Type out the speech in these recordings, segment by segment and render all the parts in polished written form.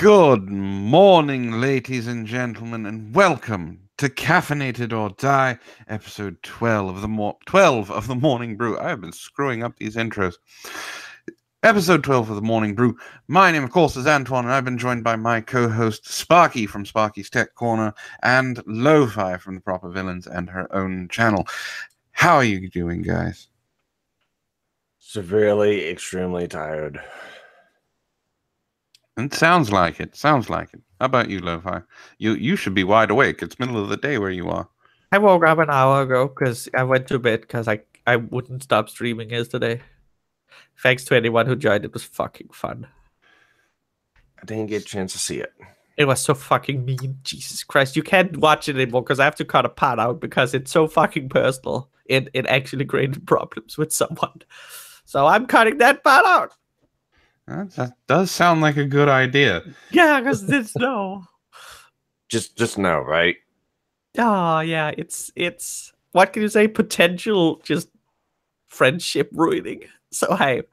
Good morning, ladies and gentlemen, and welcome to Caffeinated or Die, episode 12 of the Morning Brew. I have been screwing up these intros. Episode 12 of the Morning Brew. My name, of course, is Antoine, and I've been joined by my co-host Sparky from Sparky's Tech Corner and Lo-Fi from The Proper Villains and her own channel. How are you doing, guys? Severely, extremely tired. It sounds like it. How about you, Lo-Fi? You should be wide awake. It's middle of the day where you are. I woke up an hour ago because I went to bed because I wouldn't stop streaming yesterday. Thanks to anyone who joined. It was fucking fun. I didn't get a chance to see it. It was so fucking mean. Jesus Christ. You can't watch it anymore because I have to cut a part out because it's so fucking personal. It actually created problems with someone. So I'm cutting that part out. That does sound like a good idea. Yeah, because it's no. Just no, right? Oh, yeah. It's what can you say? Potential just friendship ruining. So I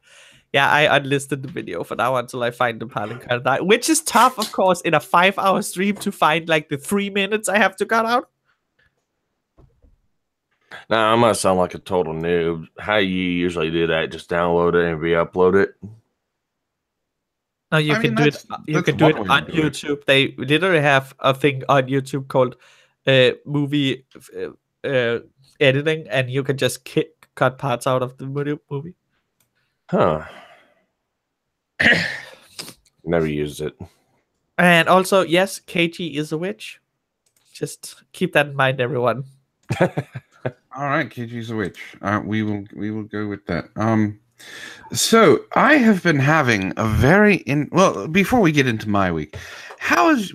unlisted the video for now until I find the part and cut it out, which is tough, of course, in a 5-hour stream to find like the 3 minutes I have to cut out. Now I'm gonna sound like a total noob. How you usually do that? Just download it and re-upload it. No, you can do it. You can do it on YouTube. They literally have a thing on YouTube called movie editing, and you can just cut parts out of the movie. Huh. Never used it. And also, yes, KG is a witch. Just keep that in mind, everyone. All right, KG's a witch. We will go with that. So I have been having a well. Before we get into my week, how was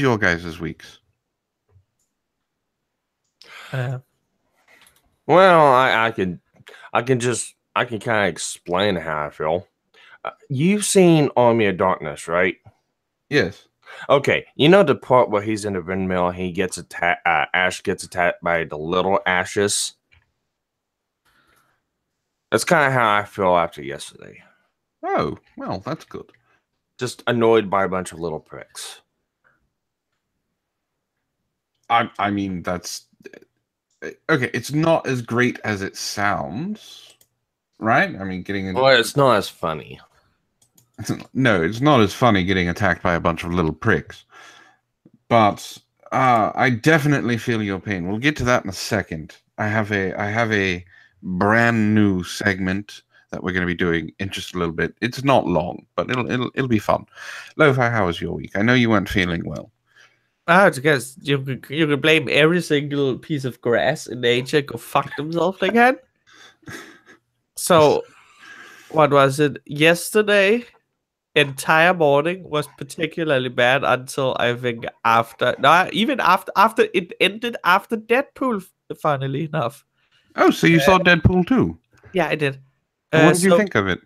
your guys' weeks? Well, I can kind of explain how I feel. You've seen Army of Darkness, right? Yes. Okay, you know the part where he's in the windmill, he gets attacked. Ash gets attacked by the little ashes. That's kind of how I feel after yesterday. Oh, well, that's good. Just annoyed by a bunch of little pricks. I mean, that's okay. It's not as great as it sounds, right? I mean, Well, it's not as funny. No, it's not as funny getting attacked by a bunch of little pricks. But I definitely feel your pain. We'll get to that in a second. I have a brand new segment that we're going to be doing in just a little bit. It's not long, but it'll be fun. Lo-Fi, how was your week? I know you weren't feeling well. It's because you can blame every single piece of grass in nature. Go fuck themselves they can. So, what was it? Yesterday, entire morning was particularly bad until I think after it ended after Deadpool. Funnily enough. Oh, so you saw Deadpool too? Yeah, I did. What did you think of it?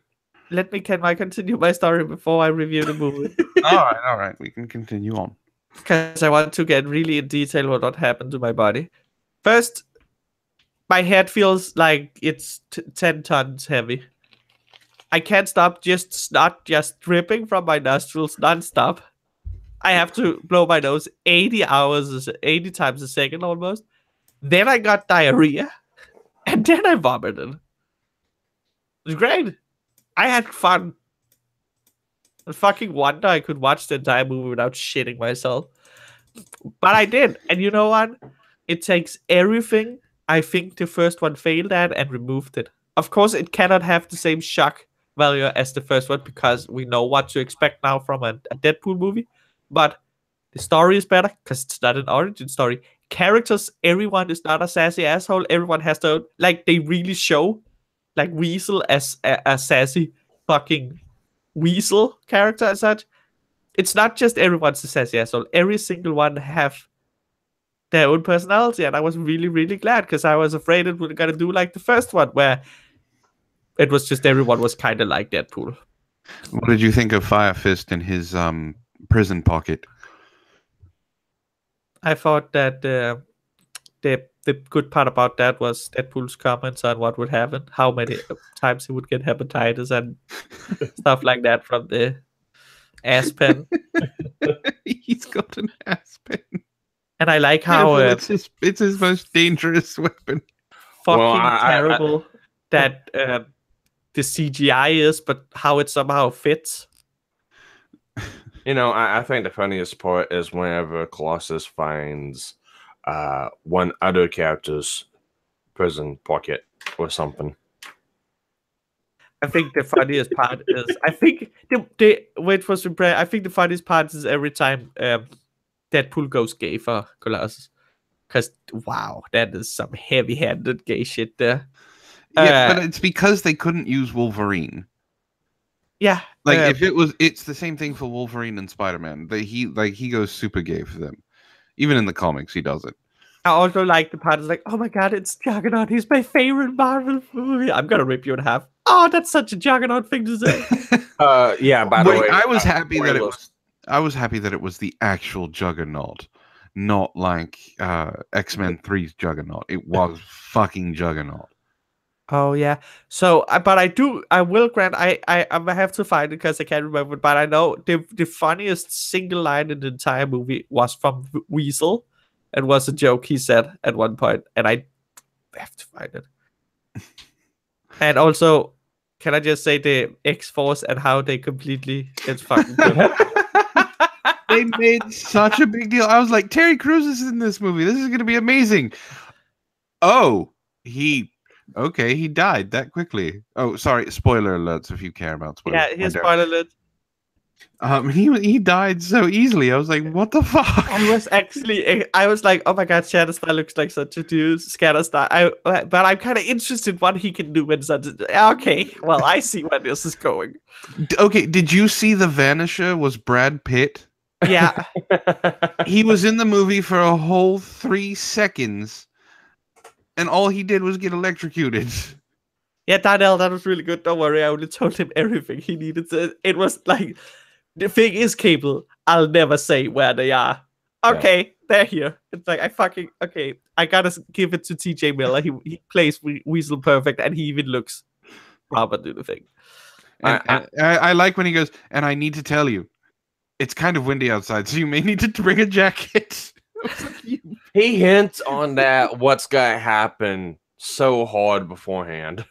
Can I continue my story before I review the movie? All right. We can continue on. Because I want to get really in detail what happened to my body. First, my head feels like it's 10 tons heavy. I can't stop snot just dripping from my nostrils non-stop. I have to blow my nose 80 times a second almost. Then I got diarrhea. And then I vomited. It was great. I had fun. I fucking wonder I could watch the entire movie without shitting myself. But I did. And you know what? It takes everything I think the first one failed at and removed it. Of course, it cannot have the same shock value as the first one because we know what to expect now from a Deadpool movie. But the story is better because it's not an origin story. Characters, everyone is not a sassy asshole. Everyone has to, like, they really show, like, Weasel as a sassy fucking Weasel character as such. It's not just everyone's a sassy asshole. Every single one have their own personality, and I was really, really glad because I was afraid it was gonna do like the first one, where it was just everyone was kind of like Deadpool. What did you think of Fire Fist in his prison pocket? I thought that the good part about that was Deadpool's comments on what would happen, how many times he would get hepatitis and stuff like that from the Aspen. He's got an aspen. And I like how Careful, it's his most dangerous weapon. fucking Well, terrible that the CGI is, but how it somehow fits. I think the funniest part is whenever Colossus finds one other character's prison pocket or something. I think the funniest part is I think the wait was I think the funniest part is every time Deadpool goes gay for Colossus. Because wow, that is some heavy-handed gay shit there. Yeah, but it's because they couldn't use Wolverine. Yeah, Like it's the same thing for Wolverine and Spider-Man. He goes super gay for them. Even in the comics, he does it. I also like the part is like, oh my god, it's Juggernaut. He's my favorite Marvel movie. I'm gonna rip you in half. Oh, that's such a Juggernaut thing to say. Yeah. By the way, I was happy that it was. I was happy that it was the actual Juggernaut, not like X-Men 3's Juggernaut. It was fucking Juggernaut. Oh yeah. So, but I will grant, I have to find it because I can't remember. But I know the funniest single line in the entire movie was from Weasel. It was a joke he said at one point, and I have to find it. And also, can I just say the X-Force and how they completely it's fucking good. They made such a big deal. I was like, Terry Crews is in this movie. This is going to be amazing. Oh, he died that quickly. Oh, sorry. Spoiler alerts if you care about spoilers. Yeah, here's spoiler alert. He died so easily. I was like, what the fuck? I was like, oh my god, Shatterstar looks like such a dude. Scatterstar. But I'm kind of interested what he can do when such. Okay, well, I see where this is going. Okay, did you see The Vanisher was Brad Pitt? Yeah. He was in the movie for a whole 3 seconds, and all he did was get electrocuted. Yeah, Darnell, that was really good. Don't worry, I only told him everything he needed to. It was like, the thing is, Cable, I'll never say where they are. Okay, they're here. It's like, I gotta give it to TJ Miller. He plays Weasel perfect, and he even looks proper to the thing. And I like when he goes, and I need to tell you, it's kind of windy outside, so you may need to bring a jacket. He hints on that what's gonna happen so hard beforehand.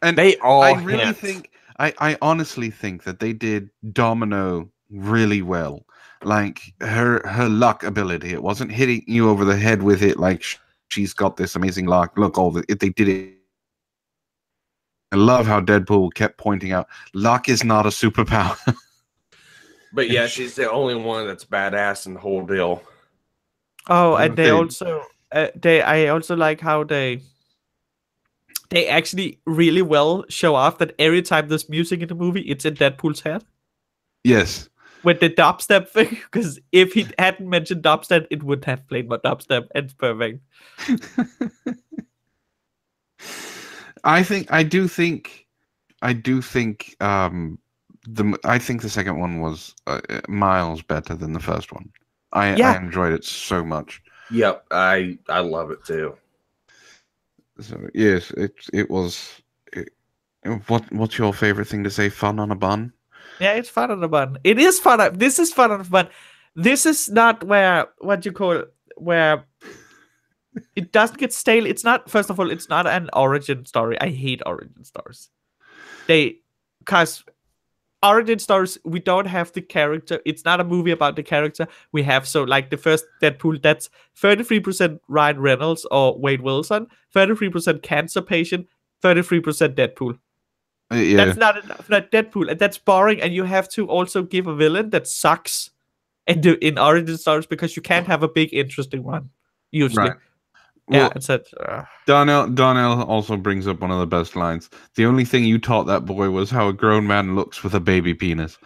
And they all I really think I honestly think that they did Domino really well. Like her luck ability. It wasn't hitting you over the head with it like she's got this amazing luck. Look, they did it. I love how Deadpool kept pointing out luck is not a superpower. But yeah, she's the only one that's badass in the whole deal. Oh, and they also I also like how they actually really well show off that every time there's music in the movie, it's in Deadpool's head. Yes. With the dubstep thing, because if he hadn't mentioned dubstep, it would have played more dubstep, and it's perfect. I think the second one was miles better than the first one. I enjoyed it so much. Yep, I love it too. So yes, it was. What's your favorite thing to say? Fun on a bun? Yeah, it's fun on a bun. It is fun. This is fun on a bun. This is not where where it doesn't get stale. It's not. First of all, it's not an origin story. I hate origin stories. Because origin stories, we don't have the character. It's not a movie about the character. We have like the first Deadpool. That's 33% Ryan Reynolds or Wade Wilson, 33% cancer patient, 33% Deadpool. Yeah. That's not enough. Not Deadpool, and that's boring. And you have to also give a villain that sucks in origin stories because you can't have a big interesting one usually. Right. Well, it's that. Darnell also brings up one of the best lines. The only thing you taught that boy was how a grown man looks with a baby penis.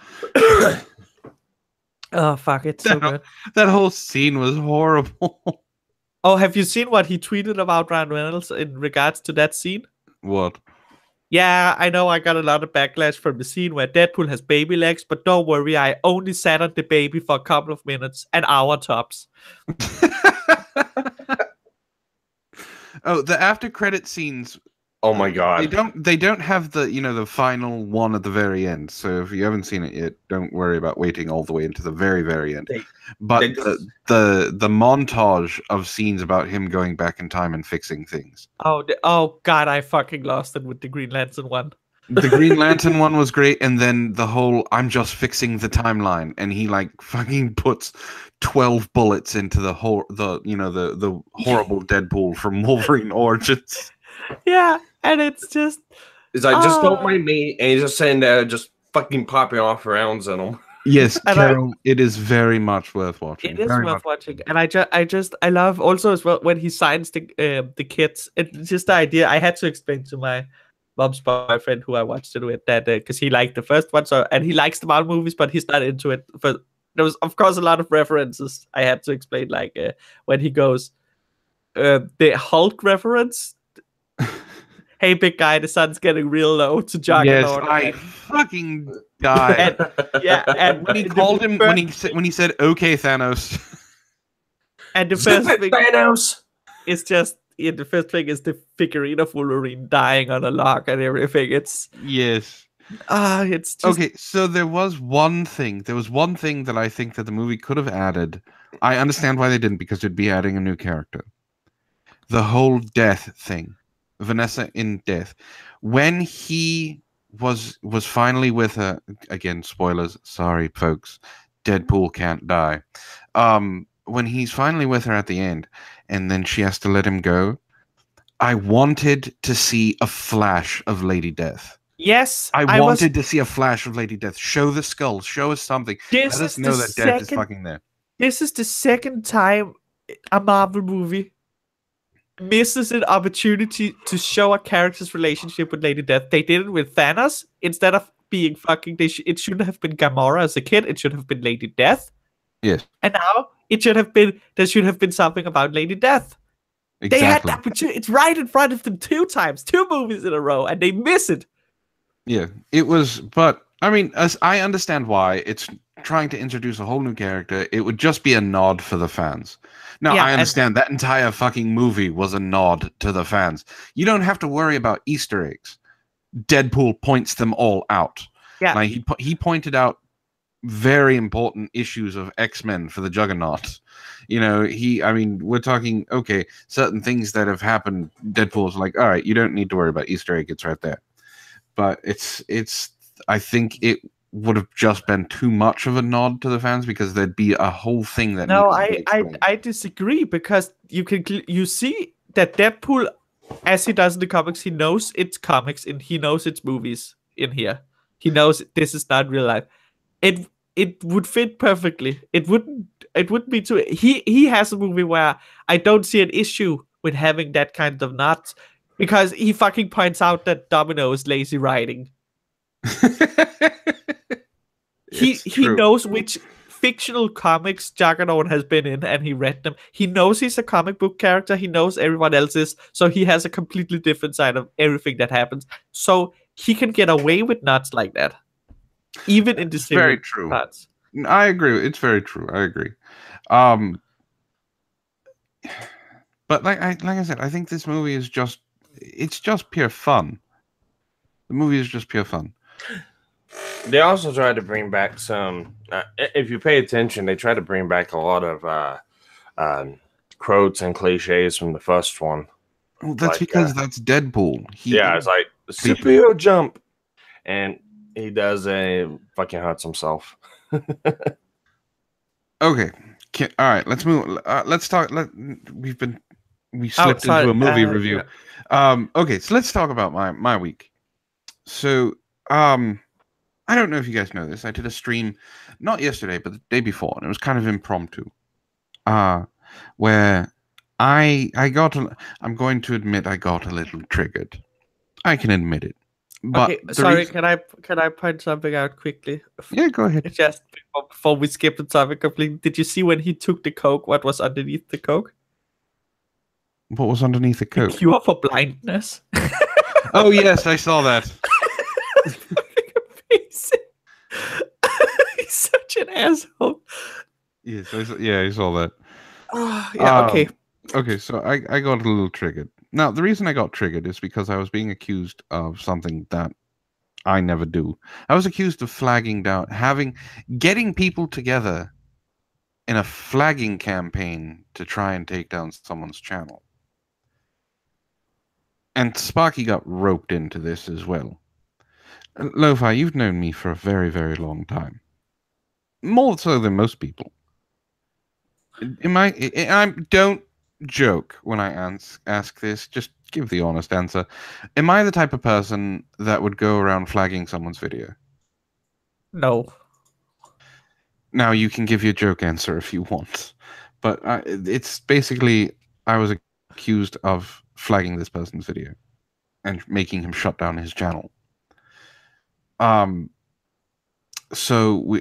Oh fuck! It's so good. That whole scene was horrible. Oh, have you seen what he tweeted about Ryan Reynolds in regards to that scene? What? Yeah, I know I got a lot of backlash from the scene where Deadpool has baby legs, but don't worry, I only sat on the baby for a couple of minutes, an hour tops. Oh, the after credit scenes Oh my god. They don't have the the final one at the very end. So if you haven't seen it yet, don't worry about waiting all the way into the very, very end. But they the montage of scenes about him going back in time and fixing things. Oh god, I fucking lost it with the Green Lantern one. The Green Lantern one was great, and then the whole I'm just fixing the timeline, and he like fucking puts 12 bullets into the the horrible Deadpool from Wolverine Origins. Yeah, and it's just It's like, just don't Oh. mind me, and he's just sitting there, just fucking popping off rounds in him. Yes, And Carol, it is very much worth watching. it is Very worth much. watching, and I love also as well when he signs the kids. It's just the idea. I had to explain to my mom's boyfriend who I watched it with that because he liked the first one, so and he likes the Marvel movies, but he's not into it. But there was of course a lot of references. I had to explain like when he goes the Hulk reference. Hey, big guy, the sun's getting real low to jog Yes, in order. I fucking died. And When he called him, when he said, "Okay, Thanos." And the first thing Thanos. is just the first thing is the figurine of Wolverine dying on a log and everything. It's Yes. it's just Okay, so there was one thing. There was one thing that I think that the movie could have added. I understand why they didn't, because it'd be adding a new character. The whole death thing. Vanessa in death. When he was finally with her, again, spoilers, sorry folks, Deadpool can't die. When he's finally with her at the end, and then she has to let him go, I wanted to see a flash of Lady Death. yes. I wanted to see a flash of Lady Death. Show the skull. Show us something. This Let us is know the that Death is second- fucking there. This is the second time a Marvel movie misses an opportunity to show a character's relationship with Lady Death. They did it with Thanos instead of being fucking. It shouldn't have been Gamora as a kid. It should have been Lady Death. Yes. And now it should have been. There should have been something about Lady Death. Exactly. They had the opportunity. It's right in front of them 2 times, 2 movies in a row, and they miss it. Yeah, it was, but I mean, as I understand why it's trying to introduce a whole new character. It would just be a nod for the fans. Now, Yeah, I and- understand that entire fucking movie was a nod to the fans. You don't have to worry about Easter eggs. Deadpool points them all out. Yeah. Like he pointed out very important issues of X-Men for the Juggernaut. You know, we're talking, okay, certain things that have happened. Deadpool's like, all right, you don't need to worry about Easter egg. It's right there. But I think it would have just been too much of a nod to the fans because there'd be a whole thing that No, needed to be explained. I disagree because you see that Deadpool, as he does in the comics, he knows it's comics and he knows it's movies in here. He knows this is not real life. It would fit perfectly. It wouldn't be too. He has a movie where I don't see an issue with having that kind of knots because he fucking points out that Domino is lazy writing. He true. knows which fictional comics Juggernaut has been in and he read them. He knows he's a comic book character. He knows everyone else is. So he has a completely different side of everything that happens. So he can get away with nuts like that. Even in the very true. parts. I agree. It's very true. I agree. But like I said, I think this movie is just pure fun. The movie is just pure fun. They also try to bring back some. If you pay attention, they try to bring back a lot of quotes and cliches from the first one. Well, that's Like, because that's Deadpool. It's like superhero jump, and he does a fucking hurts himself. Okay. All right. Let's move. Let's talk. We slipped into a movie review. yeah. Okay. So let's talk about my week. So I don't know if you guys know this. I did a stream, not yesterday, but the day before, and it was kind of impromptu. Where I got. I'm going to admit I got a little triggered. I can admit it. But Okay, sorry, can I point something out quickly? Yeah, go ahead. Just before we skip the topic completely, did you see when he took the coke? What was underneath the coke? What was underneath the The coat? cure for blindness. Oh yes, I saw that. It's fucking amazing. He's such an asshole. Yes, I saw that. Oh, yeah, okay. Okay, so I got a little triggered. Now, the reason I got triggered is because I was being accused of something that I never do. I was accused of flagging down, getting people together in a flagging campaign to try and take down someone's channel. And Sparky got roped into this as well. Lo-Fi, you've known me for a very, very long time. More so than most people. Don't joke when I ask this. Just give the honest answer. Am I the type of person that would go around flagging someone's video? No. Now you can give your joke answer if you want, but it's basically I was accused of flagging this person's video and making him shut down his channel. So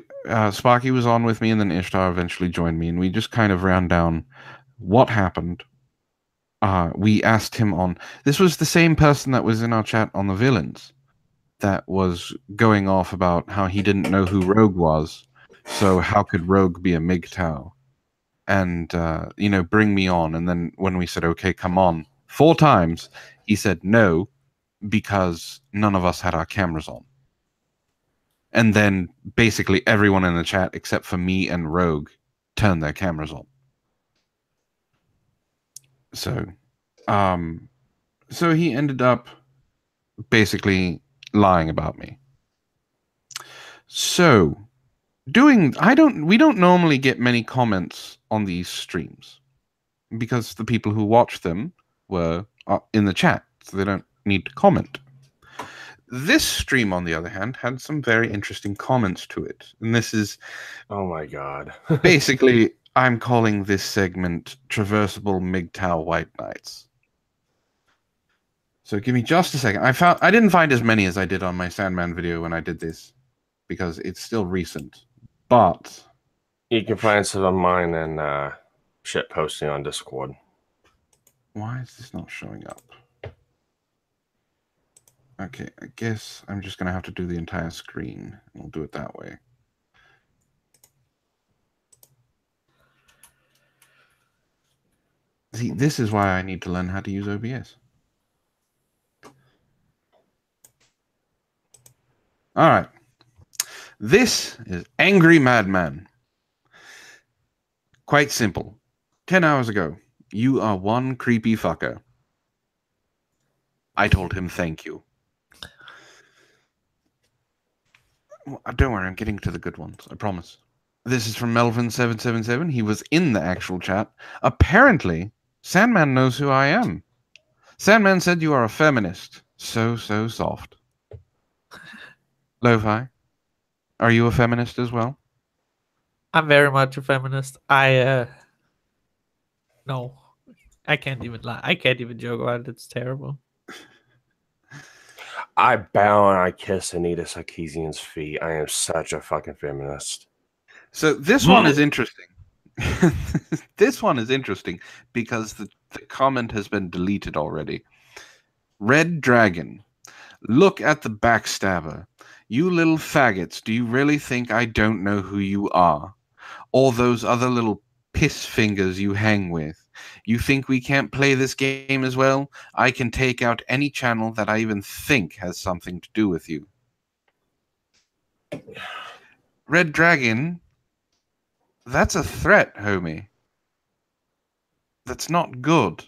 Sparky was on with me, and then Ishtar eventually joined me, and we just kind of ran down what happened. We asked him on. This was the same person that was in our chat on the villains, that was going off about how he didn't know who Rogue was. So how could Rogue be a MGTOW? And bring me on. And then when we said, okay, come on, 4 times, he said no, because none of us had our cameras on. And then basically everyone in the chat except for me and Rogue turned their cameras on. So he ended up basically lying about me. So we don't normally get many comments on these streams because the people who watch them were in the chat, so they don't need to comment. This stream, on the other hand, had some very interesting comments to it. And this is... Oh my god. basically, I'm calling this segment Traversable MGTOW White Knights. So give me just a second. I didn't find as many as I did on my Sandman video when I did this, because it's still recent. But... you can find some of mine and shit posting on Discord. why is this not showing up? Okay, I guess I'm just going to have to do the entire screen. We'll do it that way. See, this is why I need to learn how to use OBS. All right. This is Angry Madman. Quite simple. 10 hours ago, you are one creepy fucker. I told him thank you. Don't worry, I'm getting to the good ones, I promise. This is from Melvin777. He was in the actual chat. Apparently, Sandman knows who I am. Sandman said you are a feminist. So soft. Lo-Fi, are you a feminist as well? I'm very much a feminist. No. I can't even lie. I can't even joke about it. It's terrible. I bow and I kiss Anita Sarkeesian's feet. I am such a fucking feminist. So this one is interesting. This one is interesting because the comment has been deleted already. Red Dragon. Look at the backstabber. You little faggots, do you really think I don't know who you are? Or those other little piss fingers you hang with. You think we can't play this game as well? I can take out any channel that I even think has something to do with you. Red Dragon, that's a threat, homie. That's not good.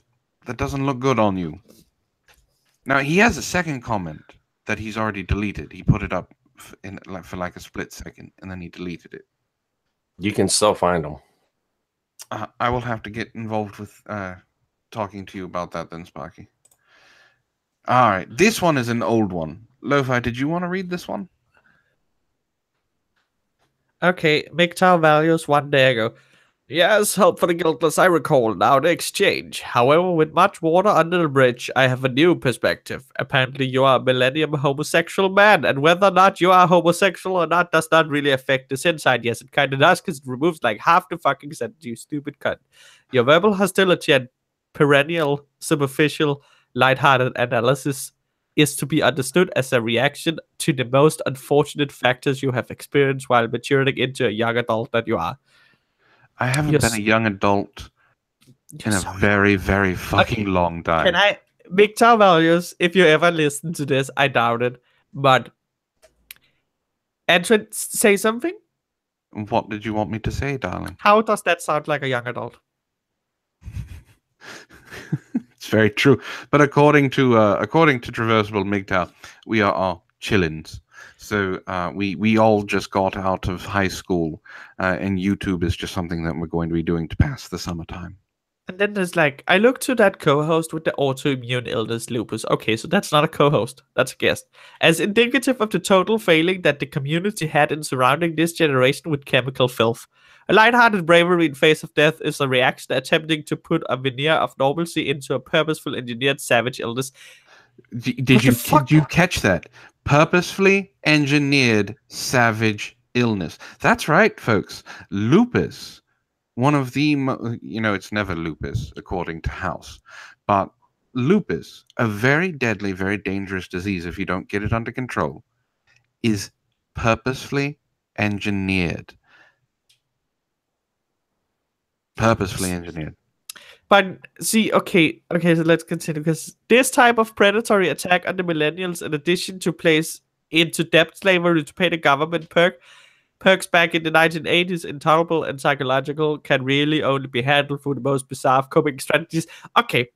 That doesn't look good on you. Now, he has a second comment that he's already deleted. He put it up for like a split second, and then he deleted it. You can still find them. I will have to get involved with talking to you about that then, Sparky. All right, this one is an old one. Lo-Fi, did you want to read this one? Okay, MGTOW values 1 day ago. Yes, help for the guiltless, I recall now the exchange. However, with much water under the bridge, I have a new perspective. Apparently, you are a millennium homosexual man, and whether or not you are homosexual or not does not really affect this insight. Yes, it kind of does, because it removes like half the fucking sentence, you stupid cunt. Your verbal hostility and perennial, superficial, lighthearted analysis is to be understood as a reaction to the most unfortunate factors you have experienced while maturing into a young adult that you are. I haven't been a young adult in a very, very fucking long time. MGTOW values, if you ever listen to this, I doubt it. But Antoine, say something. What did you want me to say, darling? How does that sound like a young adult? It's very true. But according to Traversable MGTOW, we are all chillins. So we all just got out of high school, and YouTube is just something that we're going to be doing to pass the summertime. And then there's like, I looked to that co-host with the autoimmune illness lupus. Okay, so that's not a co-host, that's a guest. As indicative of the total failing that the community had in surrounding this generation with chemical filth. A lighthearted bravery in face of death is a reaction attempting to put a veneer of normalcy into a purposeful engineered savage illness. Did you catch that? Purposefully engineered savage illness. That's right, folks. Lupus. One of the, it's never lupus, according to House, but lupus, a very deadly, very dangerous disease if you don't get it under control, is purposefully engineered. Purposefully engineered. But see, okay, so let's continue, because this type of predatory attack on the millennials, in addition to place into debt slavery to pay the government perks back in the 1980s, intolerable and psychological, can really only be handled through the most bizarre coping strategies. Okay,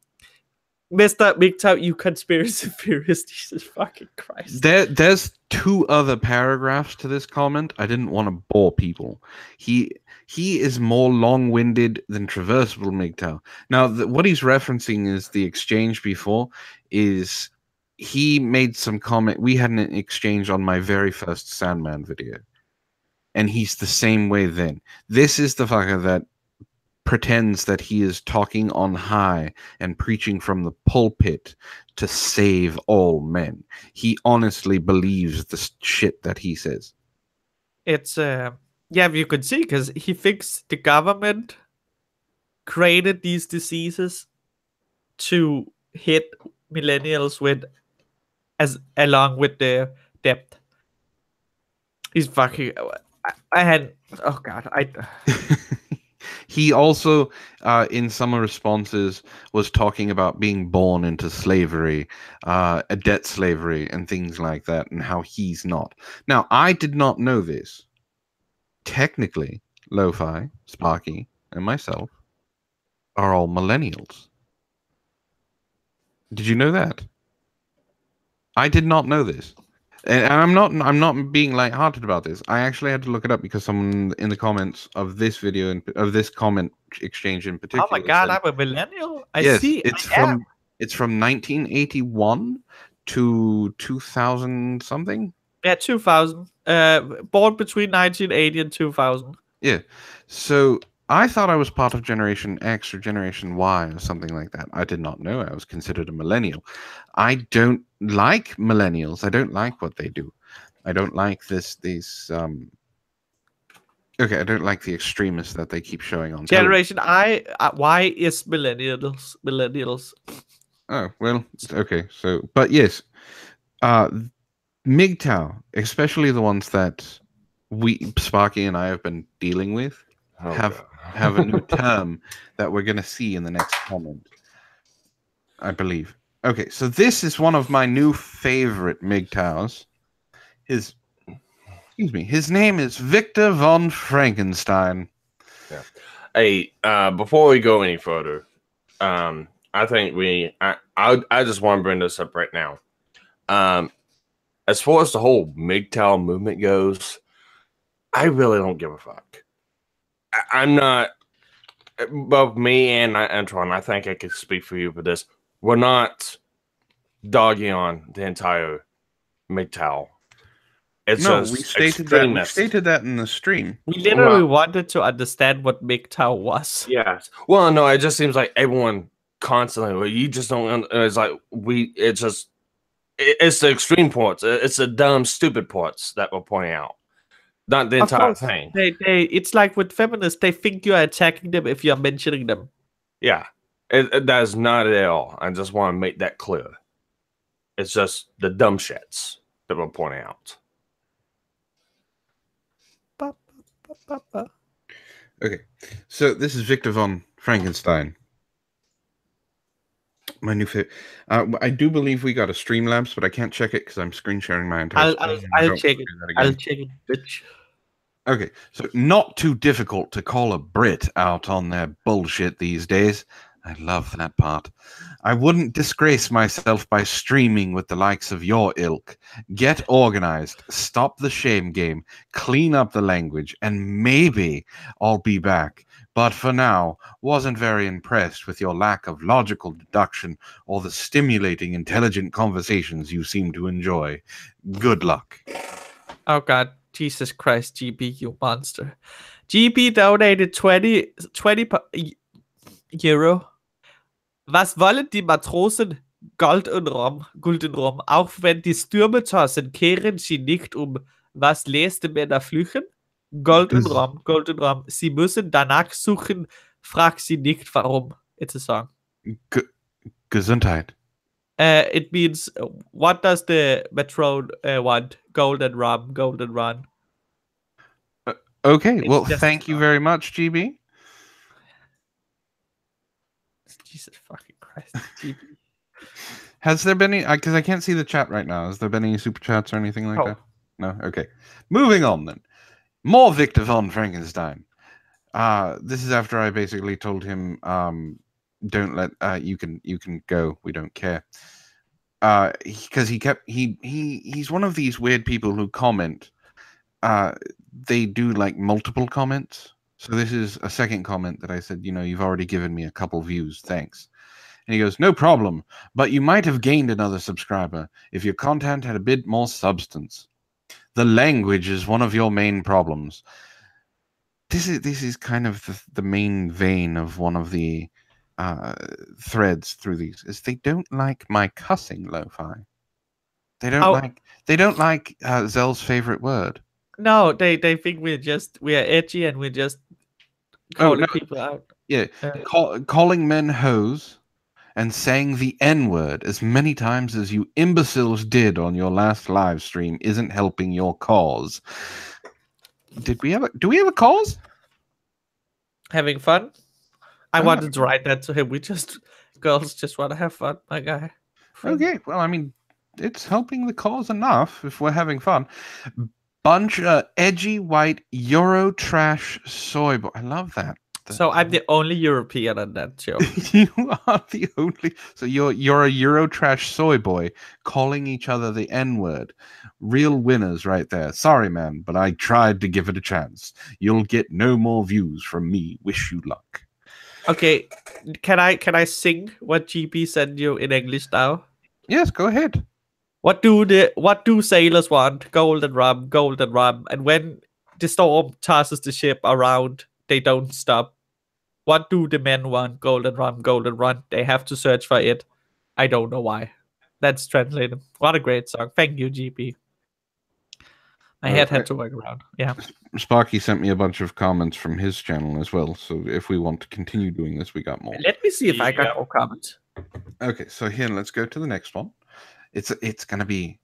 Mr. MGTOW, you conspiracy theorist, Jesus fucking Christ. There's two other paragraphs to this comment. I didn't want to bore people. He is more long-winded than Traversable MGTOW. Now, what he's referencing is the exchange before, is he made some comment. We had an exchange on my very first Sandman video. And he's the same way then. This is the fucker that pretends that he is talking on high and preaching from the pulpit to save all men. He honestly believes the shit that he says. It's, yeah, you could see, because he thinks the government created these diseases to hit millennials with, along with their debt. He's fucking... I had, oh god, He also, in some responses, was talking about being born into slavery, a debt slavery, and things like that, and how he's not. Now, I did not know this. Technically, Lo-Fi, Sparky, and myself are all millennials. Did you know that? I did not know this. And I'm not being lighthearted about this. I actually had to look it up because someone in the comments of this video and of this comment exchange in particular. Oh my god, said, I'm a millennial. Yes, it's from 1981 to 2000 something. Yeah, 2000. Born between 1980 and 2000. Yeah. So I thought I was part of Generation X or Generation Y or something like that. I did not know I was considered a millennial. I don't like millennials. I don't like what they do. I don't like okay, I don't like the extremists that they keep showing on Generation Y is millennials. Oh, well, okay. So, but yes, MGTOW, especially the ones that Sparky and I have been dealing with, have a new term that we're going to see in the next comment, I believe. Okay, so this is one of my new favorite MGTOWs. His name is Victor von Frankenstein. Yeah. Hey, before we go any further, I think I just want to bring this up right now. As far as the whole MGTOW movement goes, I really don't give a fuck. I'm not, both me and Antoine, I think I could speak for you for this. We're not dogging on the entire MGTOW. It's no, we stated that in the stream. We literally wanted to understand what MGTOW was. Yes. Well, no, it just seems like everyone constantly, well, you just don't, it's like it's the extreme parts. It's the dumb, stupid parts that we're pointing out. Not the entire thing. It's like with feminists, they think you're attacking them if you're mentioning them. Yeah. That is not at all. I just want to make that clear. It's just the dumb shits that we're pointing out. Okay. So this is Victor von Frankenstein. My new favorite. I do believe we got a Streamlabs, but I can't check it because I'm screen sharing my entire screen. And I I'll don't check want it. to do that I'll again. check it, bitch. Okay, so not too difficult to call a Brit out on their bullshit these days. I love that part. I wouldn't disgrace myself by streaming with the likes of your ilk. Get organized, stop the shame game, clean up the language, and maybe I'll be back. But for now, wasn't very impressed with your lack of logical deduction or the stimulating, intelligent conversations you seem to enjoy. Good luck. Oh god, Jesus Christ, GB, you monster. GB donated 20 Euro. Was wollen die Matrosen? Gold und Rum, Guldenrum. Auch wenn die Stürme tossen, kehren sie nicht Was leste Männer flüchen? Gold und Rum, Golden Rum. Sie müssen danach suchen, frag sie nicht warum. It's a song. Gesundheit. It means, what does the Metron want? Golden Rum, Golden Run. Okay, It's well, just thank you very much, GB. Jesus fucking Christ, GB. Has there been any, because I can't see the chat right now, has there been any super chats or anything like that? No? Okay. Moving on then. More Victor von Frankenstein. This is after I basically told him, don't let, you can go, we don't care. Because he's one of these weird people who comment. They do like multiple comments. So this is a second comment that I said, you've already given me a couple views, thanks. And he goes, no problem, but you might have gained another subscriber if your content had a bit more substance. The language is one of your main problems. This is kind of the main vein of one of the threads through these, is they don't like my cussing, Lo-Fi. They don't like Zell's favorite word. No, they think we are edgy and we're just calling people out. Yeah, calling men hoes and saying the N-word as many times as you imbeciles did on your last live stream isn't helping your cause. Do we have a cause? Having fun? I wanted to write that to him. Girls just want to have fun, my guy. Okay, well, I mean, it's helping the cause enough if we're having fun. Bunch of edgy white Euro trash soy boy. I love that. So I'm the only European on that show. You are the only. So you're a Euro trash soy boy calling each other the N-word. Real winners right there. Sorry, man, but I tried to give it a chance. You'll get no more views from me. Wish you luck. Okay, can I sing what GP sent you in English now? Yes, go ahead. What do sailors want? Golden rum, golden rum. And when the storm tosses the ship around, they don't stop. What do the men want? Golden rum, golden run. They have to search for it. I don't know why. That's translated. What a great song. Thank you, GP. My head had to work around. Yeah. Sparky sent me a bunch of comments from his channel as well. So if we want to continue doing this, we got more. Let me see if I got more comments. Okay, so here, let's go to the next one. It's gonna be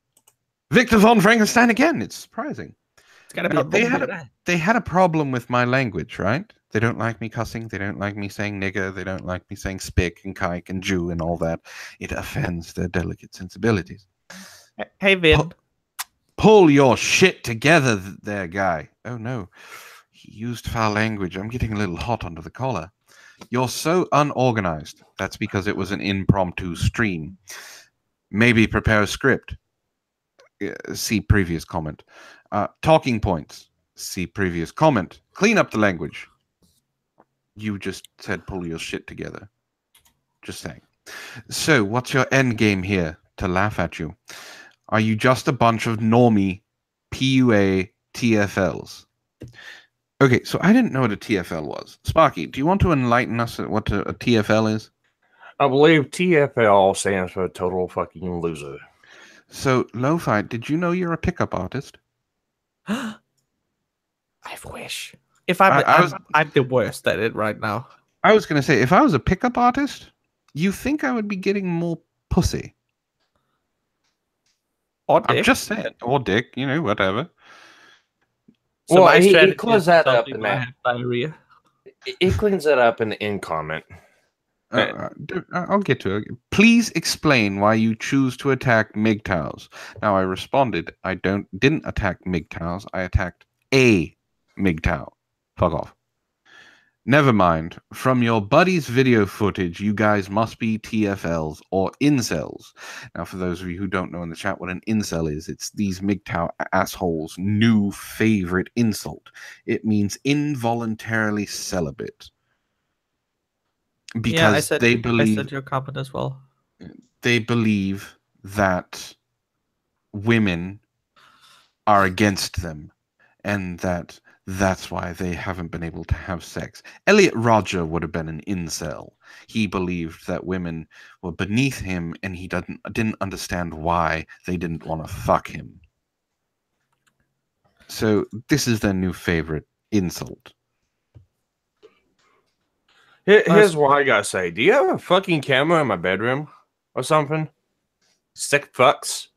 Victor von Frankenstein again. It's surprising. It's gonna be they had a problem with my language, right? They don't like me cussing. They don't like me saying nigger. They don't like me saying spick and kike and Jew and all that. It offends their delicate sensibilities. Hey, Vin. Pull your shit together there, guy. Oh, no. He used foul language. I'm getting a little hot under the collar. You're so unorganized. That's because it was an impromptu stream. Maybe prepare a script. See previous comment. Talking points. See previous comment. Clean up the language. You just said pull your shit together. Just saying. So, what's your end game here to laugh at you? Are you just a bunch of normie PUA TFLs? Okay, so I didn't know what a TFL was. Sparky, do you want to enlighten us at what a TFL is? I believe TFL stands for total fucking loser. So, Lo-Fi, did you know you're a pickup artist? I wish. If I'm the worst at it right now. I was going to say, if I was a pickup artist, you think I would be getting more pussy? Or dick. I'm just saying. Or dick, whatever. So well, he cleans that up in that. Diarrhea. He cleans that up in the end comment. I'll get to it. Please explain why you choose to attack MGTOWs. Now I responded, I didn't attack MGTOWs. I attacked a MGTOW. Fuck off. Never mind. From your buddy's video footage, you guys must be TFLs or incels. Now, for those of you who don't know in the chat what an incel is, it's these MGTOW assholes' new favorite insult. It means involuntarily celibate. Because I said your comment as well. They believe that women are against them and that's why they haven't been able to have sex. Elliot Rodger would have been an incel. He believed that women were beneath him and he didn't understand why they didn't want to fuck him. So this is their new favorite insult. Here's what I gotta say. Do you have a fucking camera in my bedroom or something? Sick fucks.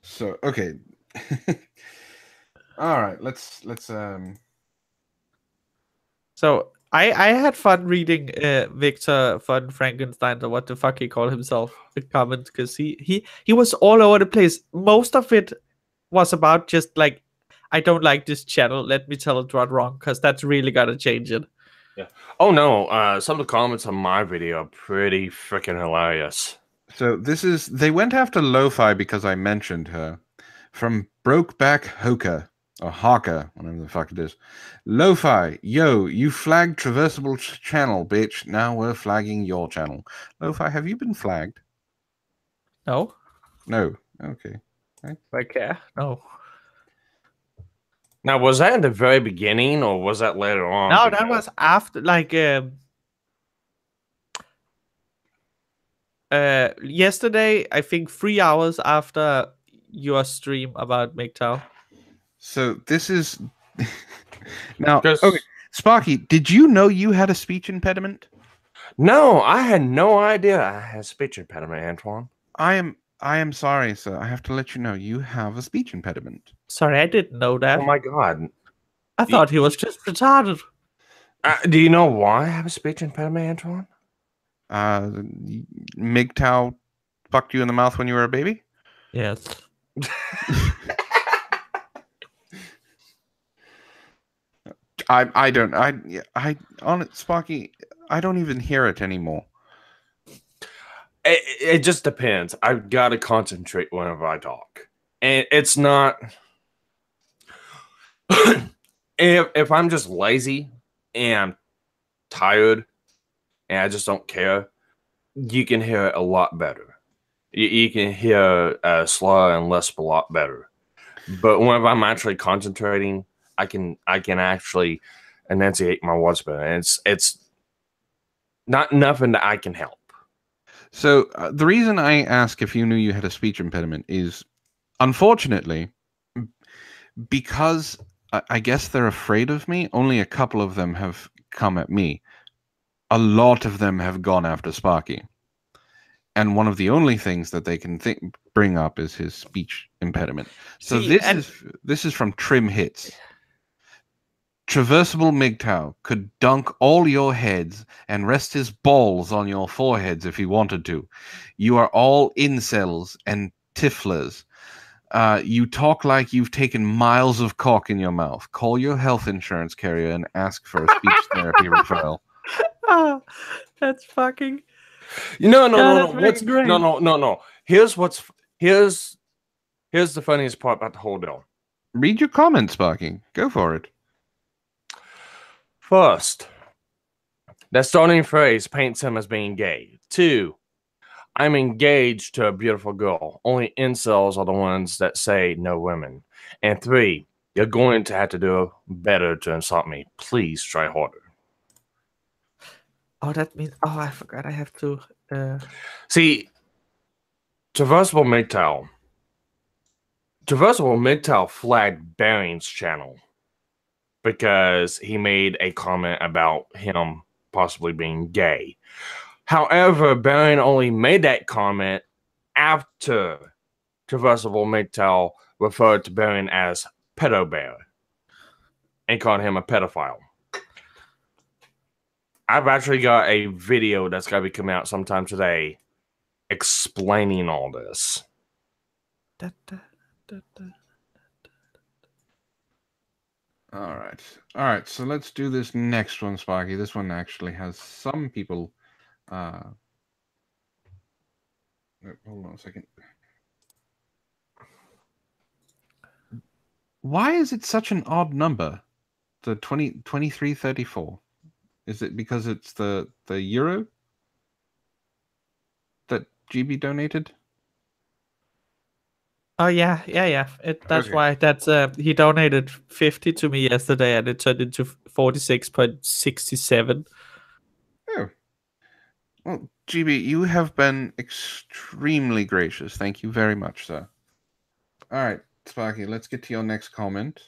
So okay. All right, let's So I had fun reading Victor von Frankenstein or what the fuck he called himself the comment because he was all over the place. Most of it was about just like I don't like this channel. Let me tell it what wrong because that's really gotta change it. Yeah. Oh no. Some of the comments on my video are pretty freaking hilarious. So they went after Lo-Fi because I mentioned her. From Brokeback Hoka, or Haka, whatever the fuck it is. Lo-Fi, yo, you flagged Traversable channel, bitch. Now we're flagging your channel. Lo-Fi, have you been flagged? No. No. Okay. I care. No. Now, was that in the very beginning or was that later on? No, that was after, like, yesterday, I think 3 hours after your stream about MGTOW. So this is now. Okay, Sparky, did you know you had a speech impediment? No, I had no idea I had a speech impediment, Antoine. I am sorry, sir. I have to let you know you have a speech impediment. Sorry, I didn't know that. Oh my god. I thought he was just retarded. Do you know why I have a speech impediment, Antoine? MGTOW fucked you in the mouth when you were a baby? Yes. Sparky, I don't even hear it anymore. It just depends. I've got to concentrate whenever I talk. And it's not... if I'm just lazy and I'm tired and I just don't care, you can hear it a lot better. You can hear slower and less a lot better. But whenever I'm actually concentrating, I can actually enunciate my words better. And it's not nothing that I can help. So the reason I ask if you knew you had a speech impediment is, unfortunately, because I guess they're afraid of me, only a couple of them have come at me. A lot of them have gone after Sparky. And one of the only things that they can bring up is his speech impediment. So this is from Trim Hits. Traversable MGTOW could dunk all your heads and rest his balls on your foreheads if he wanted to. You are all incels and tifflers. You talk like you've taken miles of cock in your mouth. Call your health insurance carrier and ask for a speech therapy referral. Oh, that's fucking... No. Great. No. Here's the funniest part about the whole deal. Read your comments, Sparky. Go for it. First, that starting phrase paints him as being gay. 2, I'm engaged to a beautiful girl. Only incels are the ones that say no women. And 3, you're going to have to do better to insult me. Please try harder. Oh, that means... Oh, I forgot I have to... See, Traversable MGTOW flagged Baring's channel because he made a comment about him possibly being gay. However, Baring only made that comment after Traversable MGTOW referred to Baring as pedo bear and called him a pedophile. I've actually got a video that's got to be coming out sometime today explaining all this. Da, da, da, da. All right. So let's do this next one, Sparky. This one actually has some people. Hold on a second. Why is it such an odd number? The 2334. Is it because it's the euro that GB donated? Oh yeah. That's Okay. why. That's he donated 50 to me yesterday, and it turned into 46.67. Oh. Well, GB, you have been extremely gracious. Thank you very much, sir. All right, Sparky, let's get to your next comment.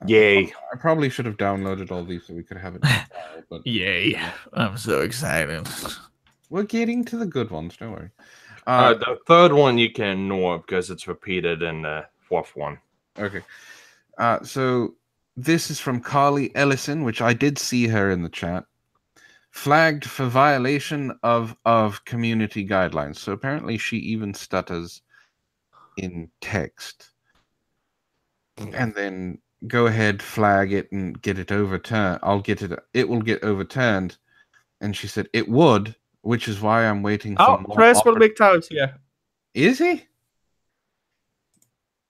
Yay. I probably should have downloaded all these so we could have it in file, but Yay! I'm so excited. we're getting to the good ones. Don't worry. The third one you can ignore because it's repeated in the fourth one. Okay. So this is from Carly Ellison, which I did see her in the chat. Flagged for violation of community guidelines. So apparently she even stutters in text. And then go ahead, flag it, and get it overturned. It will get overturned. And she said it would, which is why I'm waiting for more. Traceable Big Town's here. Is he?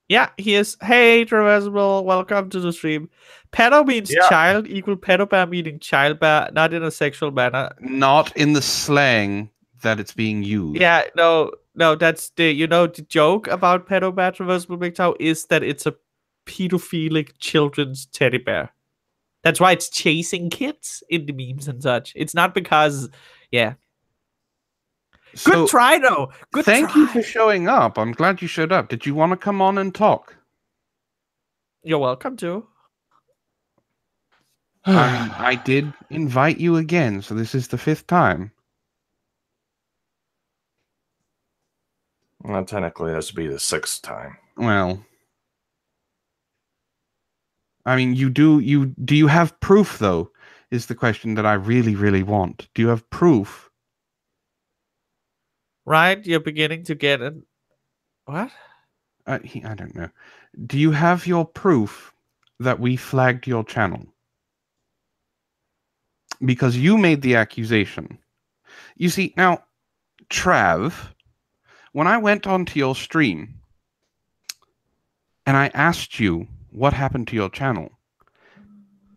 Yeah, he is. Hey, Traversable, welcome to the stream. Pedo means child, equal pedo bear meaning child bear, not in a sexual manner. Not in the slang that it's being used. Yeah, no, that's the joke about pedo bear Traversable Big Town is that it's a pedophilic children's teddy bear. That's why it's chasing kids in the memes and such. It's not because, yeah. So, good try, though. Thank you for showing up. I'm glad you showed up. Did you want to come on and talk? You're welcome to. I did invite you again, so this is the 5th time. Well, technically, this would be the 6th time. Well, I mean, do you have proof, though, is the question that I really, really want. Do you have proof? Right? You're beginning to get it. What? I don't know. Do you have your proof that we flagged your channel? Because you made the accusation. You see, now, Trav, when I went onto your stream and I asked you what happened to your channel,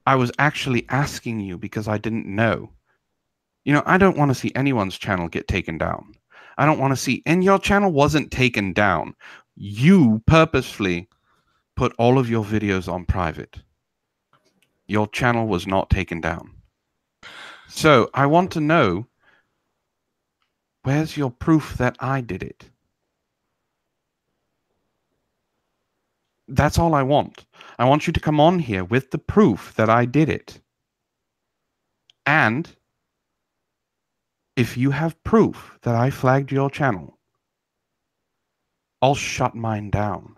I was actually asking you because I didn't know. You know, I don't want to see anyone's channel get taken down. I don't want to see, and your channel wasn't taken down. You purposefully put all of your videos on private. Your channel was not taken down. So I want to know, where's your proof that I did it? That's all I want. I want you to come on here with the proof that I did it. And if you have proof that I flagged your channel, I'll shut mine down.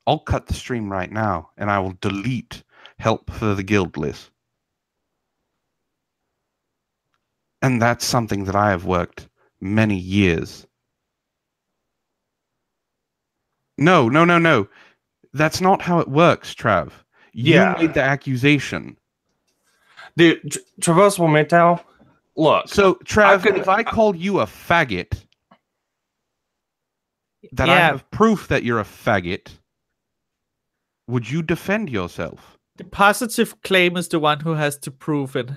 I'll cut the stream right now, and I will delete help for the guild list. And that's something that I have worked many years. No. That's not how it works, Trav. You made the accusation. Dude, Traversable Mental, look. So, Trav, if I called you a faggot, that I have proof that you're a faggot, would you defend yourself? The positive claim is the one who has to prove it.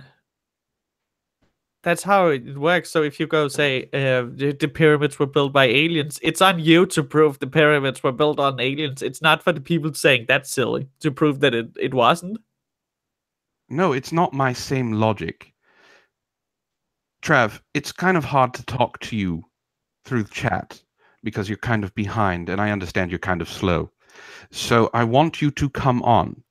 That's how it works. So if you go say the pyramids were built by aliens, it's on you to prove the pyramids were built on aliens. It's not for the people saying that's silly to prove that it wasn't. No, it's not my same logic. Trav, it's kind of hard to talk to you through chat because you're kind of behind, and I understand you're kind of slow. So I want you to come on.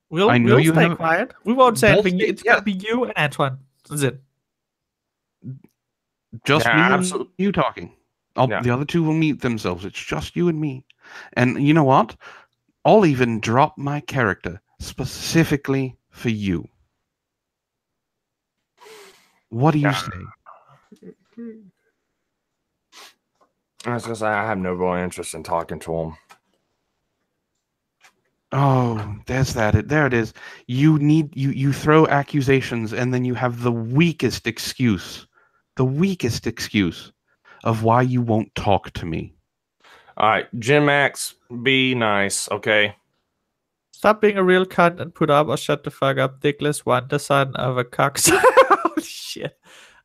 We'll stay quiet. We won't say anything. It's gonna be you and Antoine. That's it. Just me and you talking. The other two will mute themselves. It's just you and me. And you know what? I'll even drop my character specifically for you. What do you Yeah. say? I was gonna say I have no real interest in talking to him. Oh, there it is. You throw accusations and then you have the weakest excuse of why you won't talk to me. All right, Jim Max, be nice, okay? Stop being a real cunt and put up or shut the fuck up, dickless wonder son of a cox. Holy shit.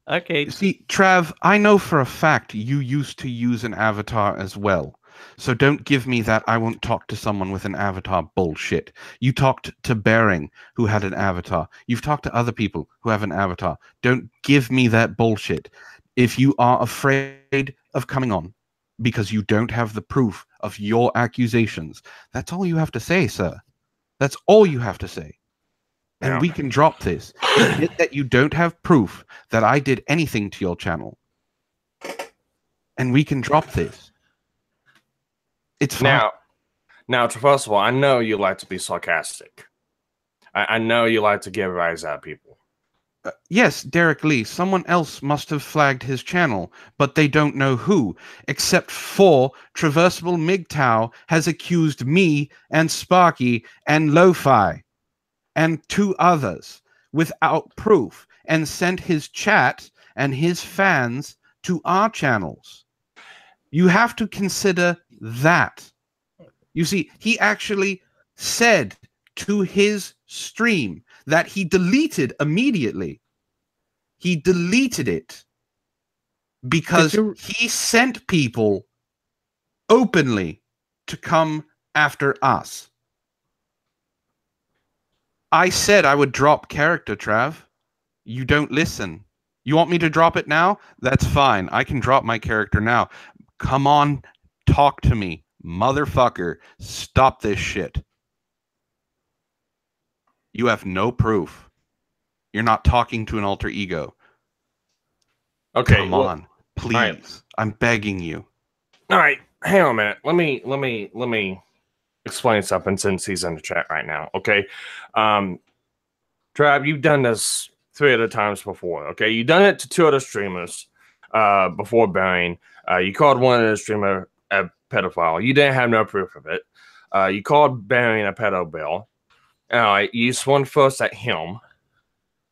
Okay. See, Trav, I know for a fact you used to use an avatar as well. So don't give me that I won't talk to someone with an avatar bullshit. You talked to Bering, who had an avatar. You've talked to other people who have an avatar. Don't give me that bullshit. If you are afraid of coming on because you don't have the proof of your accusations, that's all you have to say, sir. That's all you have to say. And Yeah. we can drop this. Admit that you don't have proof that I did anything to your channel. And we can drop this. It's fine. Now, first of all, I know you like to be sarcastic. I know you like to get a rise out of people. Yes, Derek Lee, someone else must have flagged his channel, but they don't know who, except for Traversable MGTOW has accused me and Sparky and Lo-Fi and 2 others without proof and sent his chat and his fans to our channels. You have to consider that. You see, he actually said to his stream that he deleted immediately. He deleted it because he sent people openly to come after us. I said I would drop character, Trav. You don't listen. You want me to drop it now? That's fine. I can drop my character now. Come on, talk to me. Motherfucker, stop this shit. You have no proof. You're not talking to an alter ego. Okay, Come on, please. right. I'm begging you. All right, hang on a minute. Let me explain something since he's in the chat right now. Okay, Trav, you've done this 3 other times before. Okay, you've done it to 2 other streamers before Bane. You called one of the streamer a pedophile. You didn't have no proof of it. You called Bane a pedophile. All right, you swung first at him.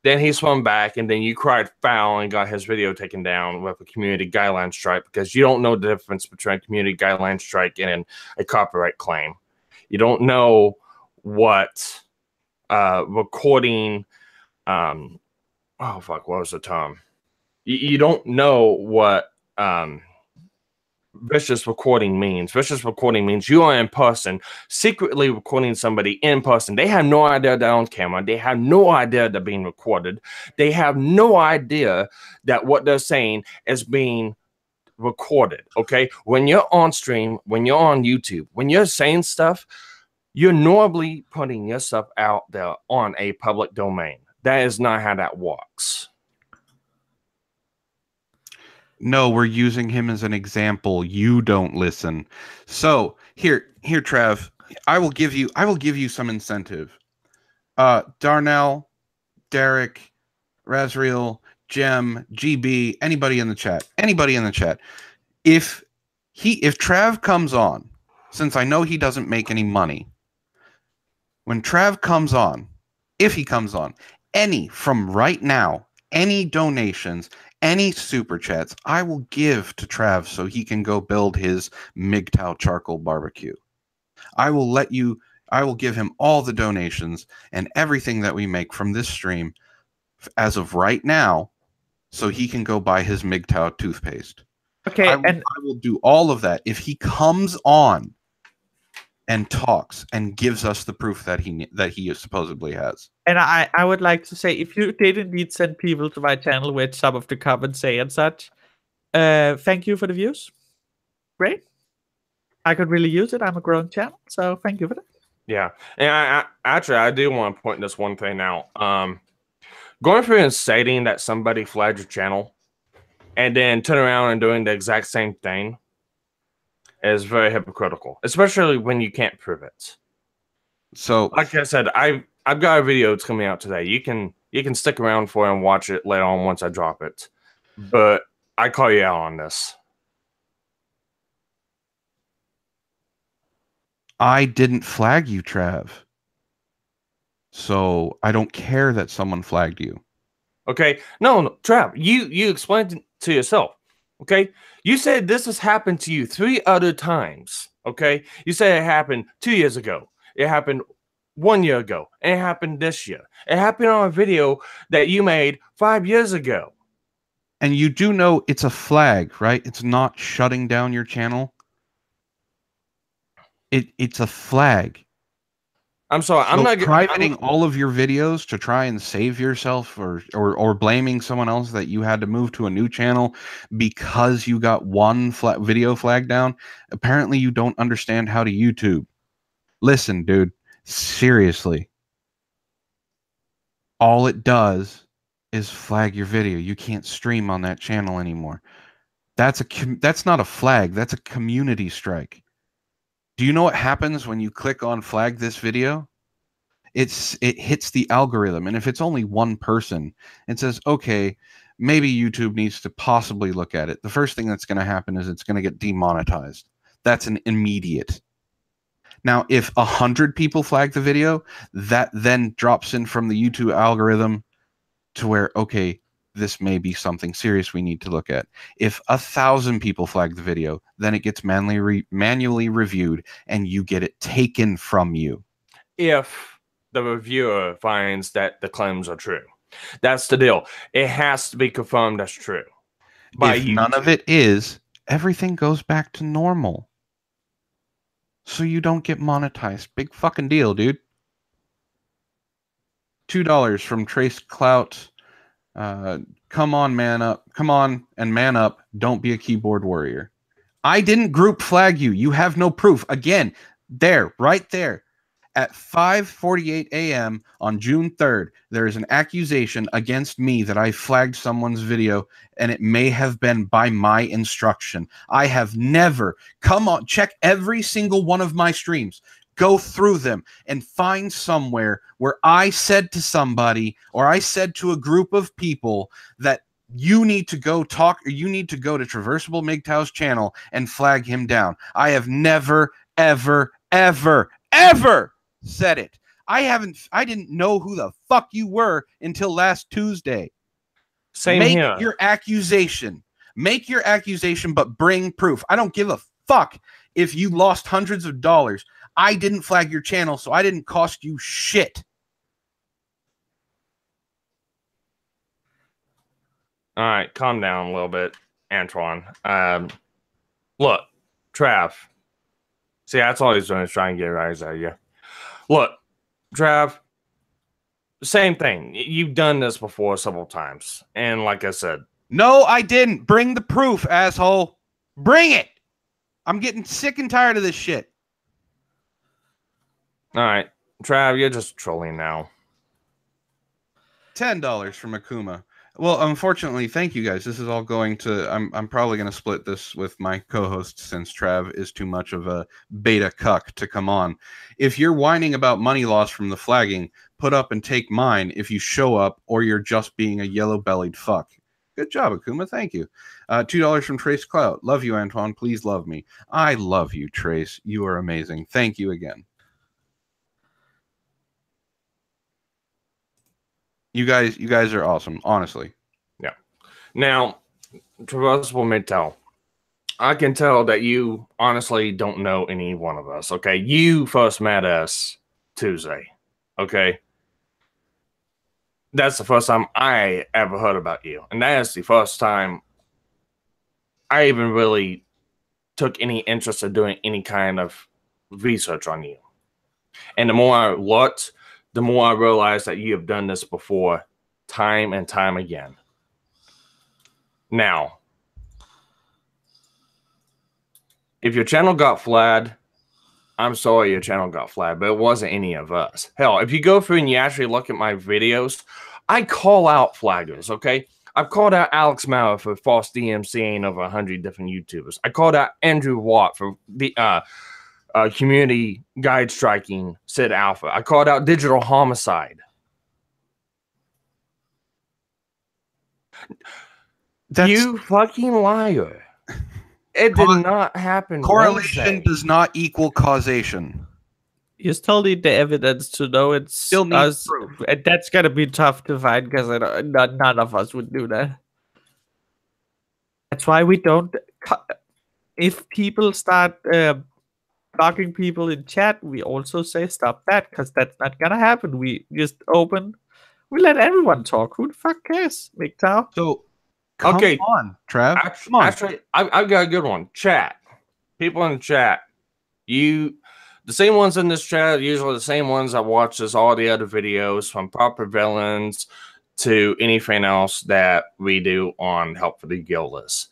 Then he swung back, and then you cried foul and got his video taken down with a community guideline strike because you don't know the difference between a community guideline strike and a copyright claim. You don't know what recording. Oh fuck! What was the term? You don't know what vicious recording means. Vicious recording means you are in person, secretly recording somebody in person. They have no idea they're on camera. They have no idea they're being recorded. They have no idea that what they're saying is being recorded. Okay, when you're on stream, when you're on YouTube, when you're saying stuff, you're normally putting yourself out there on a public domain. That is not how that works. No, we're using him as an example. You don't listen. So here, Trav, I will give you some incentive. Darnell, Derek, Razriel, Jem, GB, anybody in the chat. If Trav comes on, since I know he doesn't make any money, when Trav comes on, if he comes on, any from right now, any donations, any super chats, I will give to Trav so he can go build his MGTOW charcoal barbecue. I will give him all the donations and everything that we make from this stream as of right now so he can go buy his MGTOW toothpaste. Okay, I will do all of that if he comes on and talks and gives us the proof that he supposedly has. And I would like to say, if you did indeed send people to my channel with some of the comments say and such, thank you for the views. Great. I could really use it. I'm a growing channel, so thank you for that. Yeah, and I do want to point this one thing out. Going through and stating that somebody flagged your channel and then turn around and doing the exact same thing is very hypocritical, especially when you can't prove it. So, like I said, I've got a video that's coming out today. You can You can stick around for it and watch it later on once I drop it. But I call you out on this. I didn't flag you, Trav. So I don't care that someone flagged you. Okay? No, Trav, you explained it to yourself. Okay? You said this has happened to you 3 other times. Okay? You said it happened 2 years ago. It happened 1 year ago. And it happened this year. It happened on a video that you made 5 years ago. And you do know it's a flag, right? It's not shutting down your channel. It's a flag. I'm sorry. So I'm not privating all of your videos to try and save yourself, or blaming someone else that you had to move to a new channel because you got one video flag down. Apparently, you don't understand how to YouTube. Listen, dude, seriously. All it does is flag your video. You can't stream on that channel anymore. That's not a flag. That's a community strike. Do you know what happens when you click on flag this video? It hits the algorithm, and if it's only one person, it says, okay, maybe YouTube needs to possibly look at it. The first thing that's going to happen is it's going to get demonetized. That's an immediate. Now, if 100 people flag the video, that then drops in from the YouTube algorithm to where, okay, this may be something serious we need to look at. If 1,000 people flag the video, then it gets manually reviewed, and you get it taken from you. If the reviewer finds that the claims are true. That's the deal. It has to be confirmed as true. If none of it is, everything goes back to normal. So you don't get monetized. Big fucking deal, dude. $2 from Trace Clout. Come on, man up. Come on and man up. Don't be a keyboard warrior. I didn't group flag you. You have no proof. Again, there, right there. At 5:48 a.m. on June 3rd, there is an accusation against me that I flagged someone's video, and it may have been by my instruction. I have never, come on, check every single one of my streams. Go through them and find somewhere where I said to somebody, or I said to a group of people, that you need to go talk, or you need to go to Traversable MGTOW's channel and flag him down. I have never, ever, ever, ever said it. I didn't know who the fuck you were until last Tuesday. Same Make here. your accusation. Make your accusation, but bring proof. I don't give a fuck if you lost hundreds of dollars. I didn't flag your channel, so I didn't cost you shit. All right, calm down a little bit, Antoine. Look, Trav. See, that's all he's doing is trying to get a rise out of you. Look, Trav, same thing. You've done this before several times. And like I said, no, I didn't. Bring the proof, asshole. Bring it. I'm getting sick and tired of this shit. All right, Trav, you're just trolling now. $10 from Akuma. Well, unfortunately, thank you guys. This is all going to. I'm probably going to split this with my co-host since Trav is too much of a beta cuck to come on. If you're whining about money loss from the flagging, put up and take mine if you show up, or you're just being a yellow-bellied fuck. Good job, Akuma. Thank you. $2 from Trace Clout. Love you, Antoine. Please love me. I love you, Trace. You are amazing. Thank you again. You guys are awesome, honestly. Yeah. Now, Traversable MGTOW, I can tell that you honestly don't know any one of us. Okay, you first met us Tuesday. Okay, that's the first time I ever heard about you, and that is the first time I even really took any interest in doing any kind of research on you. And the more I looked, the more I realized that you have done this before, time and time again. Now, if your channel got flagged, I'm sorry your channel got flagged, but it wasn't any of us. Hell, if you go through and you actually look at my videos, I call out flaggers, okay? I've called out Alex Maurer for false DMCing over 100 different YouTubers. I called out Andrew Watt for the community guide striking Sid Alpha. I called out Digital Homicide. You fucking liar. It did not happen. Correlation Wednesday. does not equal causation. You still need the evidence to know it's Still need us. proof. And that's gonna be tough to find because none of us would do that. That's why we don't. If people start blocking people in chat, we also say stop that because that's not gonna happen. We just open. We let everyone talk. Who the fuck cares, MGTOW? So, come on, Trav. Come on. Actually, I've got a good one. Chat. People in the chat. The same ones in this chat are usually the same ones that watches all the other videos, from Proper Villains to anything else that we do on Help for the Guildless.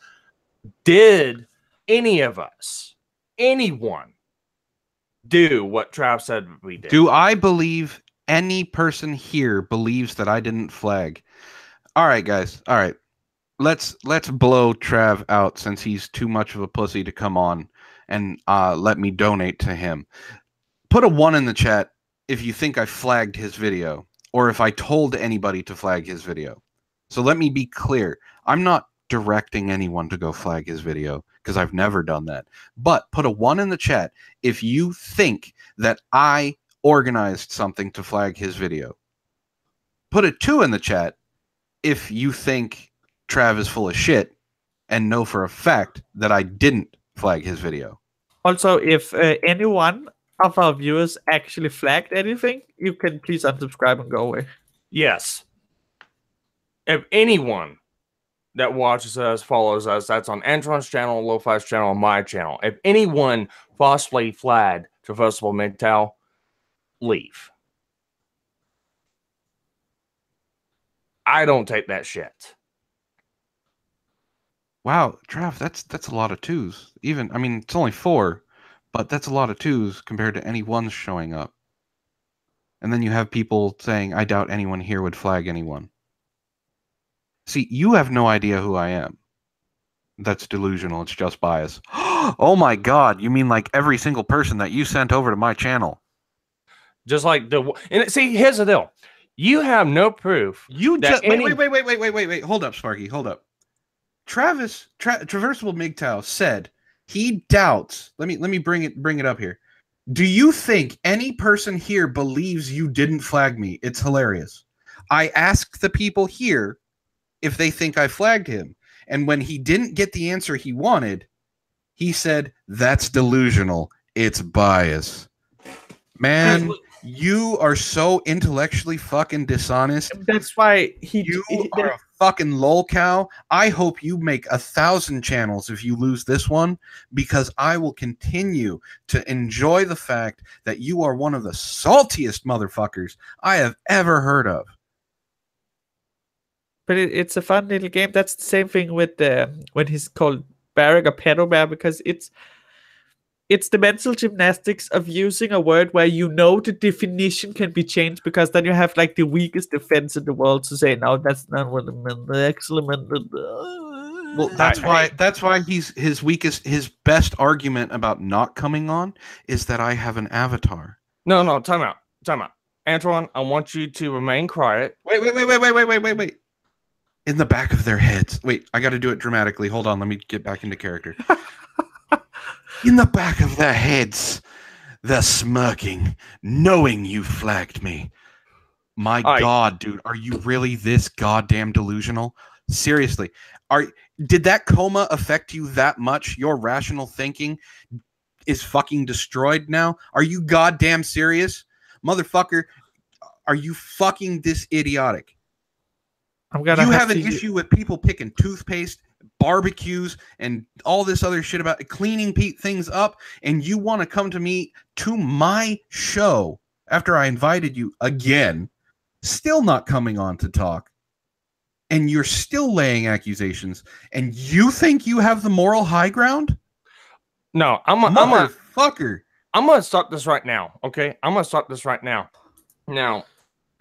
Did any of us, anyone, do what Trav said we did? Do I believe any person here believes that I didn't flag? All right, guys. All right. Let's blow Trav out since he's too much of a pussy to come on and let me donate to him. Put a 1 in the chat if you think I flagged his video or if I told anybody to flag his video. So let me be clear. I'm not directing anyone to go flag his video because I've never done that. But put a 1 in the chat if you think that I organized something to flag his video. Put a 2 in the chat if you think Trav is full of shit and know for a fact that I didn't flag his video. Also, if anyone of our viewers actually flagged anything, you can please unsubscribe and go away. Yes. If anyone that watches us, follows us, that's on Antron's channel, Lo-Fi's channel, my channel. If anyone falsely flagged Traversable MGTOW, leave. I don't take that shit. Wow, Trav, that's a lot of 2s. Even, I mean, it's only 4, but that's a lot of 2s compared to any 1s showing up. And then you have people saying, I doubt anyone here would flag anyone. See, you have no idea who I am. That's delusional. It's just bias. Oh my god, you mean like every single person that you sent over to my channel? Just like see, here's the deal. You have no proof. You just wait. Hold up, Sparky. Hold up. Traversable MGTOW said he doubts. Let me bring it up here. Do you think any person here believes you didn't flag me? It's hilarious. I asked the people here if they think I flagged him, and when he didn't get the answer he wanted, he said, "That's delusional. It's bias." Man, you are so intellectually fucking dishonest. That's why you are a fucking lol cow. I hope you make 1,000 channels if you lose this one, because I will continue to enjoy the fact that you are one of the saltiest motherfuckers I have ever heard of. But it's a fun little game. That's the same thing with when he's called Barrack or Pedo Bear, because it's the mental gymnastics of using a word where you know the definition can be changed, because then you have like the weakest defense in the world to say, no, that's not what I meant. The excellent. Well, that's why his best argument about not coming on is that I have an avatar. No, time out. Antron, I want you to remain quiet. Wait. In the back of their heads. Wait, I got to do it dramatically. Hold on, let me get back into character. In the back of their heads, they're smirking, knowing you flagged me. My God, dude, are you really this goddamn delusional? Seriously, did that coma affect you that much? Your rational thinking is fucking destroyed now? Are you goddamn serious? Motherfucker, are you fucking this idiotic? You have an issue with people picking toothpaste, barbecues, and all this other shit about cleaning things up, and you want to come to me to my show after I invited you again, still not coming on to talk, and you're still laying accusations, and you think you have the moral high ground? No, motherfucker. I'm gonna stop this right now. Okay, I'm gonna stop this right now. Now,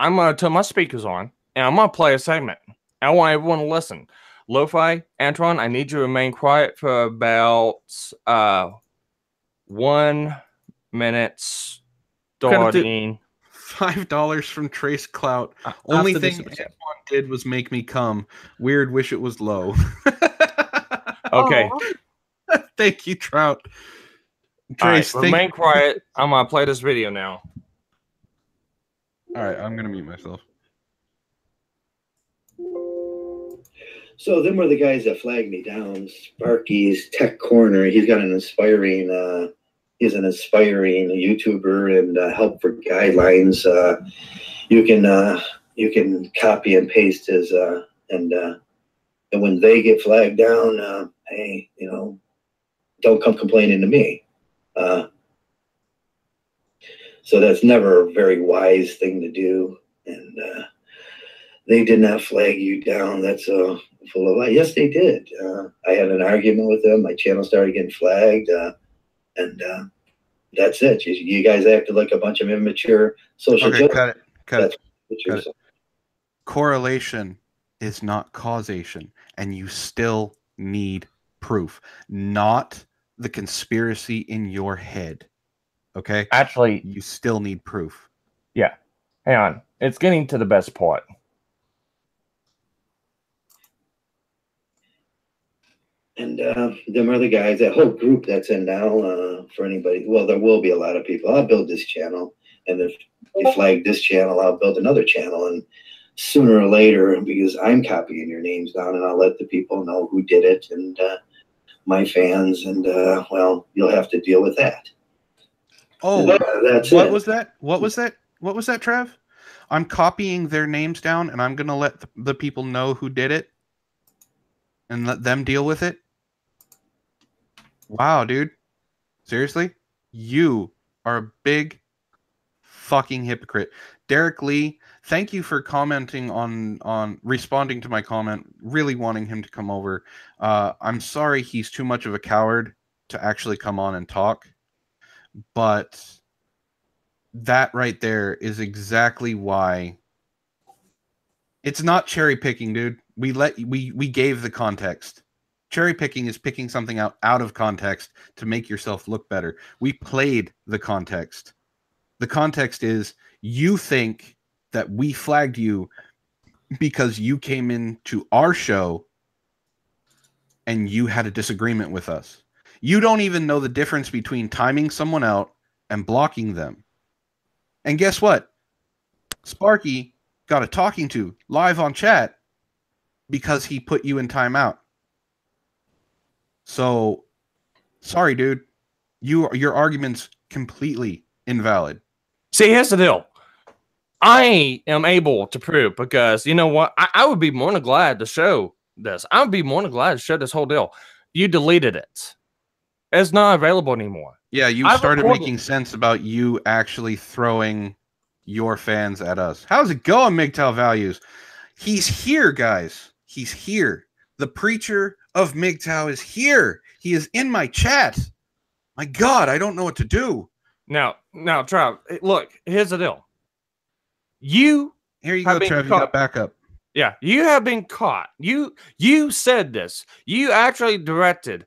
I'm gonna turn my speakers on, and I'm gonna play a segment. I want everyone to listen. Lo-Fi, Antron, I need you to remain quiet for about 1 minute starting. $5 from Trace Clout. Only After the thing super chat. anyone did was make me come. Weird, wish it was low. Okay. Thank you, Trout. All right, Trace, thank remain quiet. I'm gonna play this video now. All right, I'm gonna mute myself. So them were the guys that flagged me down. Sparky's Tech Corner. He's got an inspiring. He's an inspiring YouTuber and help for guidelines. You can copy and paste his and when they get flagged down, hey, don't come complaining to me. So that's never a very wise thing to do. And they did not flag you down. That's full of lies. Yes, they did. I had an argument with them. My channel started getting flagged, and that's it. You guys acted like a bunch of immature social Okay, jokers. cut it. Cut it. Correlation is not causation, and you still need proof, not the conspiracy in your head. Okay? Actually, You still need proof. yeah. Hang on. It's getting to the best part. And them are the guys, that whole group that's in now, for anybody. Well, there will be a lot of people. I'll build this channel. And if they flag this channel, I'll build another channel. And sooner or later, because I'm copying your names down, and I'll let the people know who did it and my fans. And, well, you'll have to deal with that. Oh, that's what it. was that? What was that? What was that, Trav? I'm copying their names down, and I'm going to let the people know who did it and let them deal with it. Wow, dude. Seriously? You are a big fucking hypocrite. Derek Lee, thank you for commenting on responding to my comment, really wanting him to come over. I'm sorry he's too much of a coward to actually come on and talk, but that right there is exactly why. It's not cherry picking, dude. We gave the context. Cherry picking is picking something out of context to make yourself look better. We played the context. The context is you think that we flagged you because you came into our show and you had a disagreement with us. You don't even know the difference between timing someone out and blocking them. And guess what? Sparky got a talking to live on chat because he put you in timeout. So, sorry, dude. Your argument's completely invalid. See, here's the deal. I am able to prove, because you know what? I would be more than glad to show this. I would be more than glad to show this whole deal. You deleted it. It's not available anymore. Yeah, you started making sense about you actually throwing your fans at us. How's it going, MGTOW Values? He's here, guys. He's here. The preacher of MGTOW is here. He is in my chat. My God, I don't know what to do. Now, Trav, look, here's the deal. Here you go, Trav. You got backup. Yeah, you have been caught. You said this. You actually directed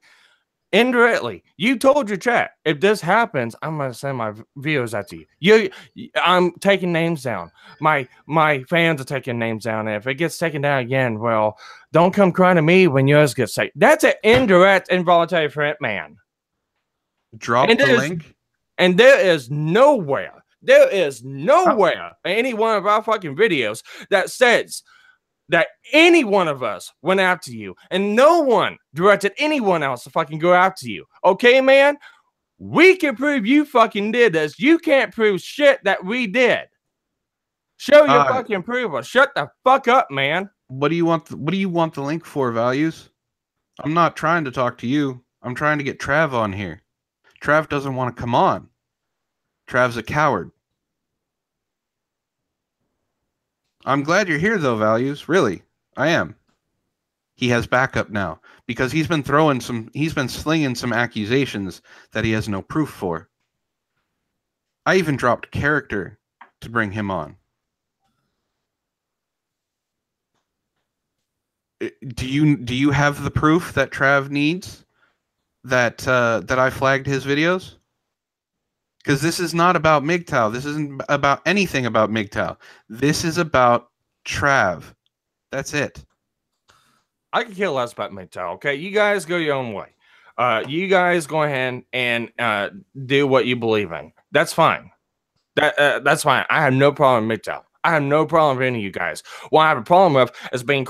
indirectly. You told your chat, if this happens, I'm gonna send my viewers at you. I'm taking names down. My fans are taking names down. And if it gets taken down again, well, don't come crying to me when yours gets taken. That's an indirect, involuntary threat, man. Drop the link. And there is nowhere any one of our fucking videos that says that any one of us went after you, and no one directed anyone else to fucking go after you. Okay, man? We can prove you fucking did this. You can't prove shit that we did. Show your fucking proof, or shut the fuck up, man. What do you want the link for, Values? I'm not trying to talk to you. I'm trying to get Trav on here. Trav doesn't want to come on. Trav's a coward. I'm glad you're here, though, Values. Really, I am. He has backup now because he's been slinging some accusations that he has no proof for. I even dropped character to bring him on. Do you have the proof that Trav needs that I flagged his videos? Because this is not about MGTOW. This isn't about anything about MGTOW. This is about Trav. That's it. I can care less about MGTOW. Okay, you guys go your own way. You guys go ahead and do what you believe in. That's fine. That's fine. I have no problem with MGTOW. I have no problem with any of you guys. What I have a problem with is being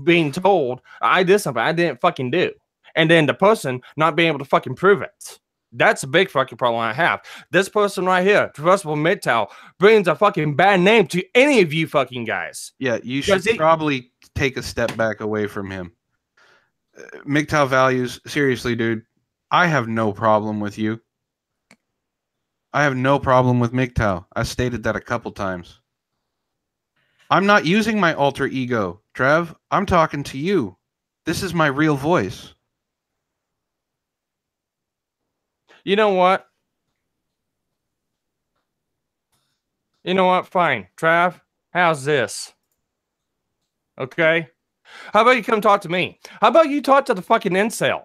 being told I did something I didn't fucking do, and then the person not being able to fucking prove it. That's a big fucking problem I have. This person right here, Traversable MGTOW, brings a fucking bad name to any of you fucking guys. Yeah, you should probably take a step back away from him. MGTOW values, seriously, dude, I have no problem with you. I have no problem with MGTOW. I stated that a couple times. I'm not using my alter ego, Trev. I'm talking to you. This is my real voice. You know what? You know what? Fine. Trav, how's this? Okay? How about you come talk to me? How about you talk to the fucking incel?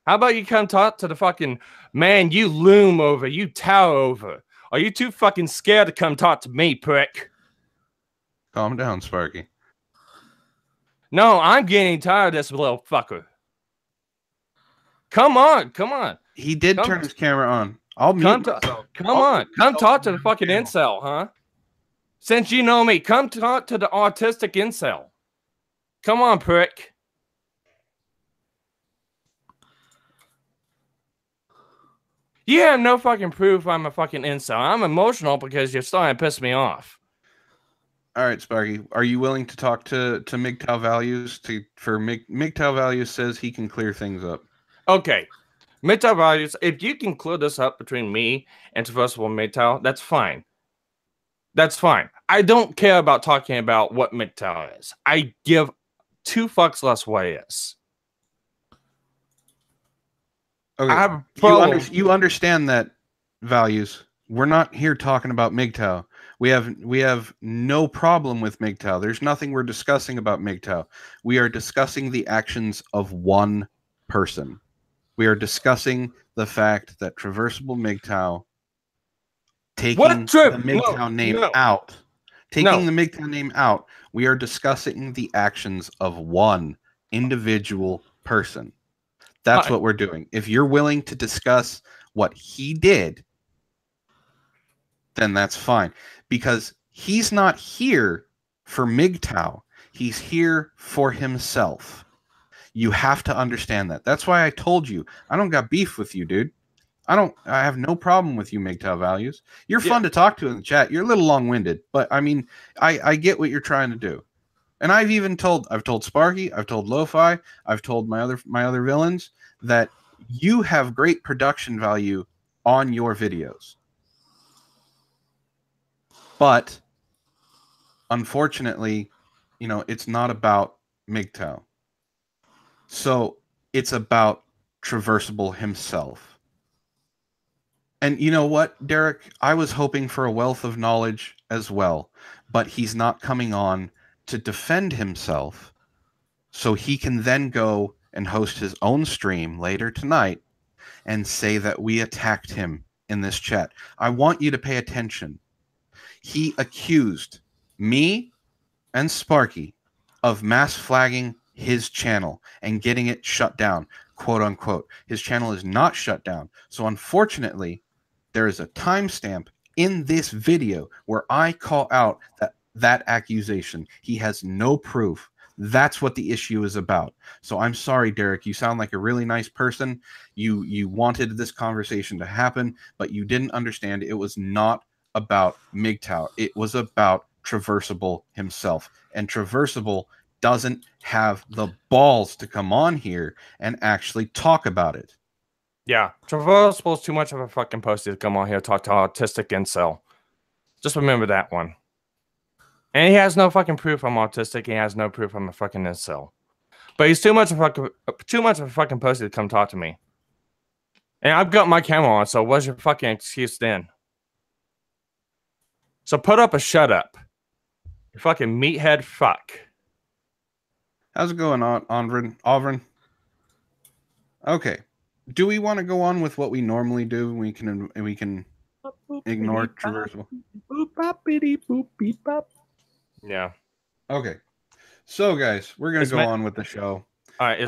How about you come talk to the fucking man you loom over, you tower over? Are you too fucking scared to come talk to me, prick? Calm down, Sparky. No, I'm getting tired of this little fucker. Come on, come on. He did turn his camera on. I'll mute myself. Come on. Come talk to the fucking incel, huh? Since you know me, come talk to the autistic incel. Come on, prick. You have no fucking proof I'm a fucking incel. I'm emotional because you're starting to piss me off. All right, Sparky. Are you willing to talk to MGTOW Values? MGTOW Values says he can clear things up. Okay. MGTOW Values, if you can clear this up between me and Traversable MGTOW, that's fine. That's fine. I don't care about talking about what MGTOW is. I give 2 fucks less what it is. Okay. I have a problem. You understand that, Values. We're not here talking about MGTOW. We have no problem with MGTOW. There's nothing we're discussing about MGTOW. We are discussing the actions of one person. We are discussing the fact that Traversable MGTOW taking the MGTOW name out. Taking the MGTOW name out, we are discussing the actions of one individual person. That's what we're doing. If you're willing to discuss what he did, then that's fine. Because he's not here for MGTOW. He's here for himself. You have to understand that. That's why I told you, I don't got beef with you, dude. I have no problem with you, MGTOW Values. You're fun to talk to in the chat. You're a little long-winded, but I mean, I get what you're trying to do. And I've told Sparky, I've told Lo-Fi, I've told my other villains that you have great production value on your videos. But unfortunately, you know, it's not about MGTOW. So it's about Traversable himself. And you know what, Derek? I was hoping for a wealth of knowledge as well, but he's not coming on to defend himself, so he can then go and host his own stream later tonight and say that we attacked him in this chat. I want you to pay attention. He accused me and Sparky of mass flagging his channel and getting it shut down, quote unquote. His channel is not shut down. So unfortunately, there is a timestamp in this video where I call out that accusation. He has no proof. That's what the issue is about. So I'm sorry, Derek. You sound like a really nice person. You wanted this conversation to happen, but you didn't understand it was not about MGTOW. It was about Traversable himself. And Traversable doesn't have the balls to come on here and actually talk about it. Yeah, Traversable's too much of a fucking pussy to come on here and talk to autistic incel. Just remember that one. And he has no fucking proof I'm autistic. He has no proof I'm a fucking incel. But he's too much of a fucking pussy to come talk to me. And I've got my camera on, so what's your fucking excuse then? So put up a shut up. You fucking meathead fuck. How's it going, Avrin? Okay. do we want to go on with what we normally do? We can ignore traversal. Yeah. Okay. So guys, we're gonna go on with the show. All right.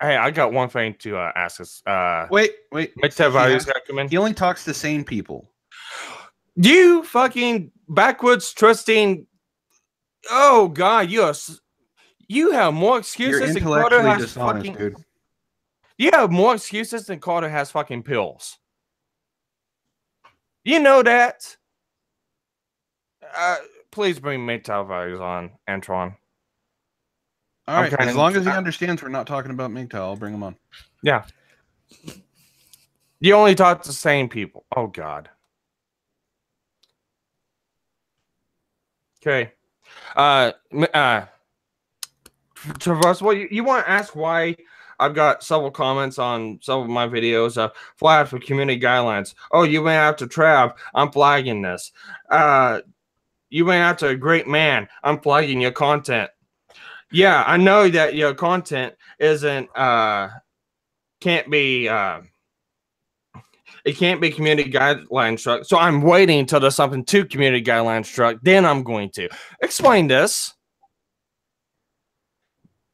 Hey, I got one thing to ask us. Wait. He only talks to sane people. You fucking backwards trusting. Oh God, you have more excuses You're than Carter intellectually has dishonest, fucking. dude. You have more excuses than Carter has fucking pills. You know that. Please bring MGTOW values on, Antoine. All right, as long as he understands we're not talking about MGTOW, I'll bring him on. Yeah. You only talk to sane people. Oh God. Okay. Traverse, well, you want to ask why I've got several comments on some of my videos. Flag for community guidelines. Oh, you went after Trav. I'm flagging this. You went after a great man. I'm flagging your content. Yeah, I know that your content isn't can't be it can't be community guidelines struck. So I'm waiting until there's something to community guidelines struck. Then I'm going to explain this.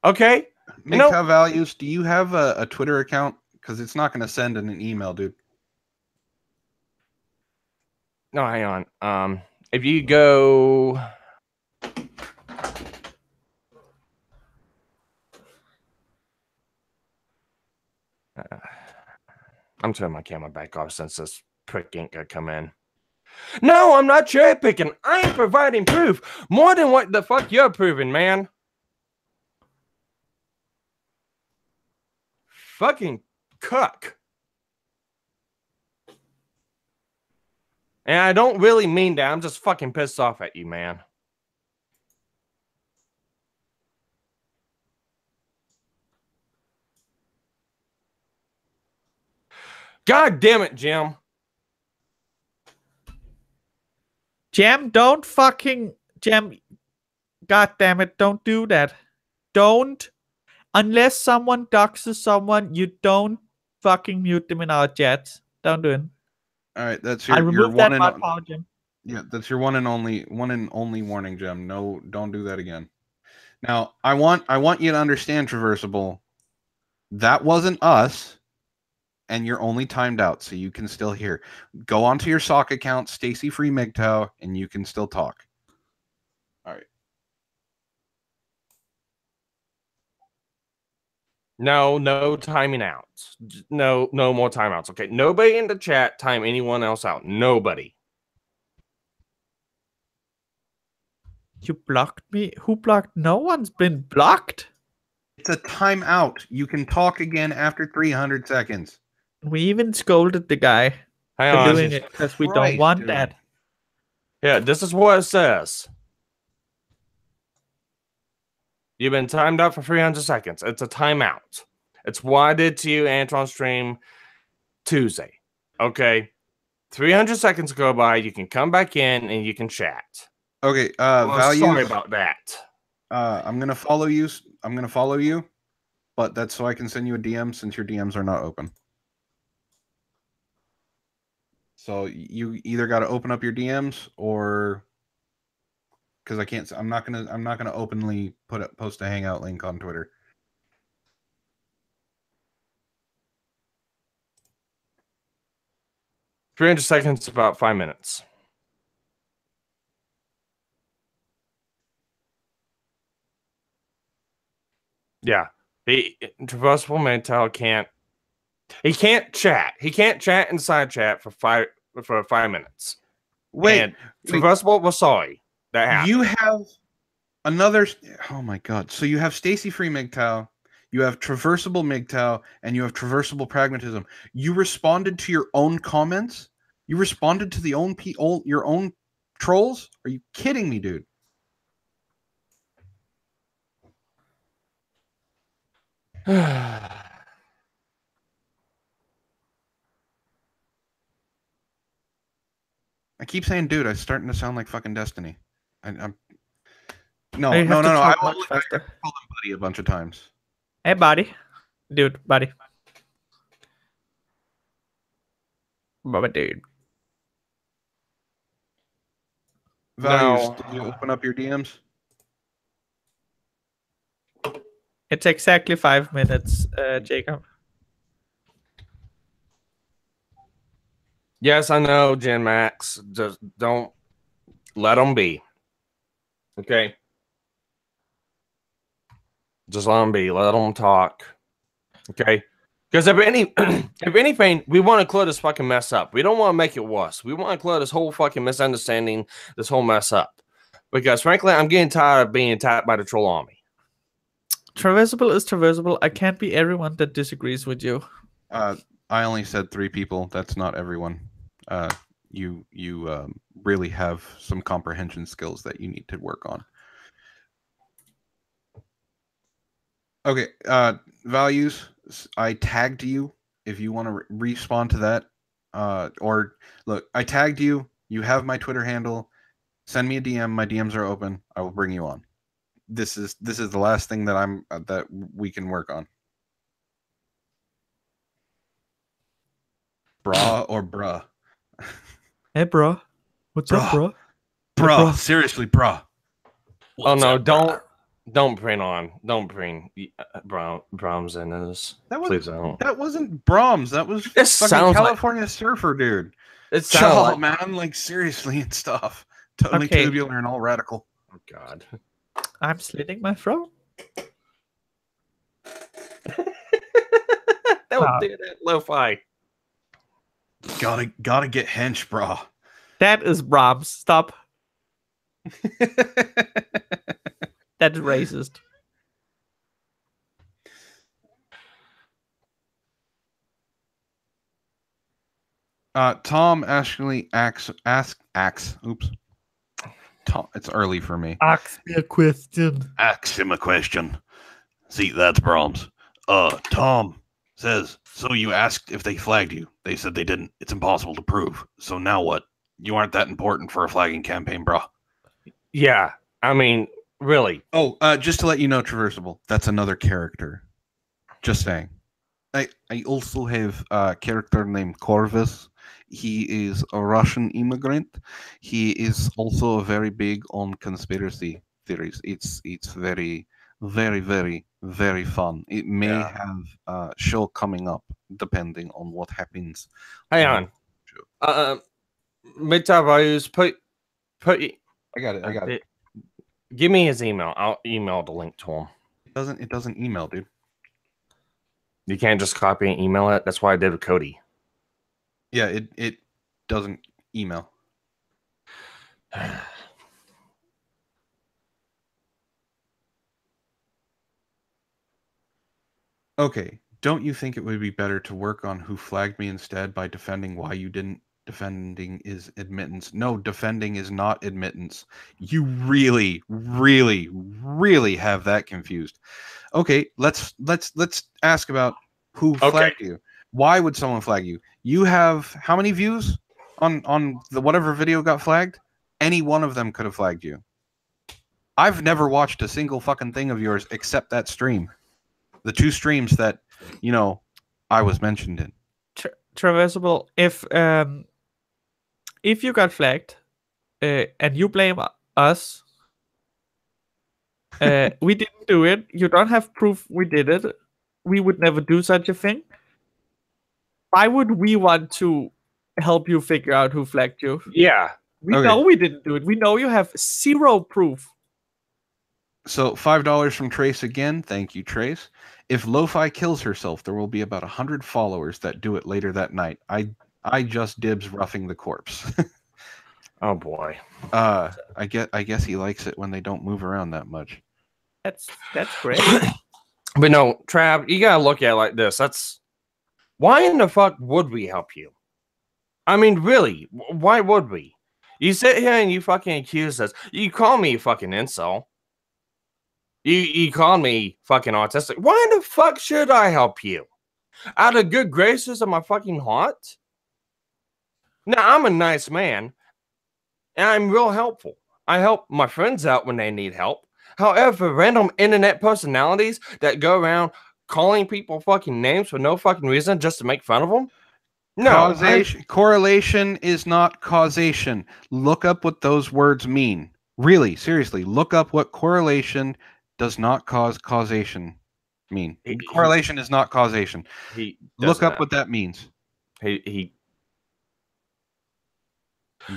Okay. MGTOW values. Do you have a Twitter account? Because it's not going to send in an email, dude. No, hang on. If you go. I'm turning my camera back off since this prick ain't gonna come in. No, I'm not cherry picking. I'm providing proof. More than what the fuck you're proving, man. Fucking cuck. And I don't really mean that. I'm just fucking pissed off at you, man. God damn it, Jim. Jam, don't fucking Jam. God damn it, don't do that. Don't. Unless someone doxes someone, you don't fucking mute them in our chats. Don't do it. All right, that's I your removed one that and mod power, Jim. yeah, that's your one and only warning, Jim. No, don't do that again. Now, I want you to understand, Traversable. That wasn't us, and you're only timed out, so you can still hear. Go onto your sock account, Stacy Free MGTOW, and you can still talk. All right. No timing out. No more timeouts. Okay. Nobody in the chat time anyone else out. Nobody. You blocked me? Who blocked? No one's been blocked. It's a timeout. You can talk again after 300 seconds. We even scolded the guy for doing it because we don't want that. Yeah, this is what it says. You've been timed out for 300 seconds. It's a timeout. It's what I did to you, Antoine stream Tuesday. Okay. 300 seconds go by. You can come back in and you can chat. Okay. Values. Sorry about that. I'm gonna follow you. But that's so I can send you a DM since your DMs are not open. So you either got to open up your DMs or because I can't. I'm not gonna openly post a Hangout link on Twitter. $300 seconds, about 5 minutes. Yeah. Traversable MGTOW can't. He can't chat. He can't chat inside chat for 5 minutes. Wait, Traversable was sorry that happened. You have another. Oh my god! So you have Stacy Free MGTOW, you have Traversable MGTOW, and you have Traversable Pragmatism. You responded to your own comments. You responded to your own trolls. Are you kidding me, dude? I keep saying, dude, I'm starting to sound like fucking Destiny. I'm no. I called him buddy a bunch of times. Hey, buddy. Dude, buddy. Mama dude. Values, No. did you open up your DMs? It's exactly 5 minutes, Jacob. Yes, I know, Gen Max. Just don't let them be. Okay. Just let them be. Let them talk. Okay. Because if anything, we want to clear this fucking mess up. We don't want to make it worse. We want to clear this whole fucking misunderstanding, this whole mess up. Because frankly, I'm getting tired of being attacked by the troll army. Traversable is traversable. I can't be everyone that disagrees with you. I only said 3 people. That's not everyone. You really have some comprehension skills that you need to work on. Okay, values. I tagged you. If you want to respond to that, or look, I tagged you. You have my Twitter handle. Send me a DM. My DMs are open. I will bring you on. This is the last thing that that we can work on. Bra or bruh? Hey, bro. What's up, bro? Bruh, bro. seriously, bruh. Oh no, don't bring Brahms in this. Please don't. That wasn't Brahms. That was It fucking sounds like- California Surfer, dude. It Chill, sounds like man. Like seriously and stuff. Totally Okay. tubular and all radical. oh god. I'm slitting my throat. Don't do that, lo-fi. Gotta get hench, bro. That is Brahms. Stop. That's racist. Tom actually asks. Oops. Tom, it's early for me. Ask me a question. Ask him a question. See, that's Brahms. Tom says, so you asked if they flagged you. They said they didn't. It's impossible to prove. So now what? You aren't that important for a flagging campaign, bro. Yeah, I mean, really. Oh, just to let you know, Traversable, that's another character. Just saying. I also have a character named Corvus. He is a Russian immigrant. He is also very big on conspiracy theories. It's very, very, very, very fun. It may have a show coming up depending on what happens. Hang on. Mid-top values, put I got it. Give me his email. I'll email the link to him. It doesn't email, dude. You can't just copy and email it. That's why I did with Cody. Yeah, it doesn't email. Okay, don't you think it would be better to work on who flagged me instead by defending why you didn't? Defending is admittance. No, defending is not admittance. You really, really, really have that confused. Okay, let's ask about who flagged you. Why would someone flag you? You have how many views on the whatever video got flagged? Any one of them could have flagged you. I've never watched a single fucking thing of yours except that stream. The 2 streams that, I was mentioned in. Traversable, if you got flagged and you blame us, we didn't do it. You don't have proof we did it. We would never do such a thing. Why would we want to help you figure out who flagged you? Yeah. We know we didn't do it. We know you have 0 proof. So $5 from Trace again. Thank you, Trace. If Lo-Fi kills herself, there will be about 100 followers that do it later that night. I just dibs roughing the corpse. Oh boy. I guess he likes it when they don't move around that much. That's great. But no, Trav, you gotta look at it like this. Why in the fuck would we help you? I mean, really, why would we? You sit here and you fucking accuse us. You call me a fucking insult. You call me fucking autistic. Why the fuck should I help you? Out of good graces of my fucking heart? Now, I'm a nice man, and I'm real helpful. I help my friends out when they need help. However, random internet personalities that go around calling people fucking names for no fucking reason just to make fun of them? No, Correlation is not causation. Look up what those words mean. Really, seriously, look up what correlation does not cause causation mean. Correlation is not causation. He Look up what that means. He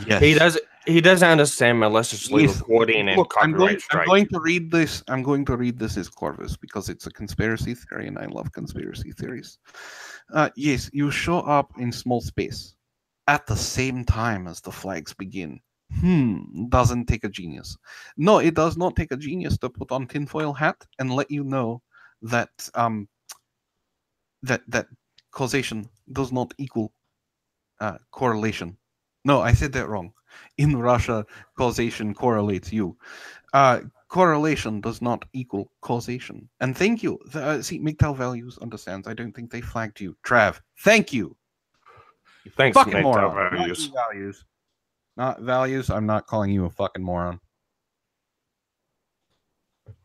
Yes. He doesn't understand maliciously recording and copyright strike. I'm going to read this. I'm going to read this as Corvus because it's a conspiracy theory, and I love conspiracy theories. Yes, you show up in small space at the same time as the flags begin. Doesn't take a genius. No, it does not take a genius to put on tinfoil hat and let you know that that causation does not equal correlation. No, I said that wrong. In Russia, causation correlates you. Correlation does not equal causation. And thank you. See, MGTOW Values understands. I don't think they flagged you. Trav, thank you. Thanks, fucking MGTOW moron. Values. Not values. Not values. I'm not calling you a fucking moron.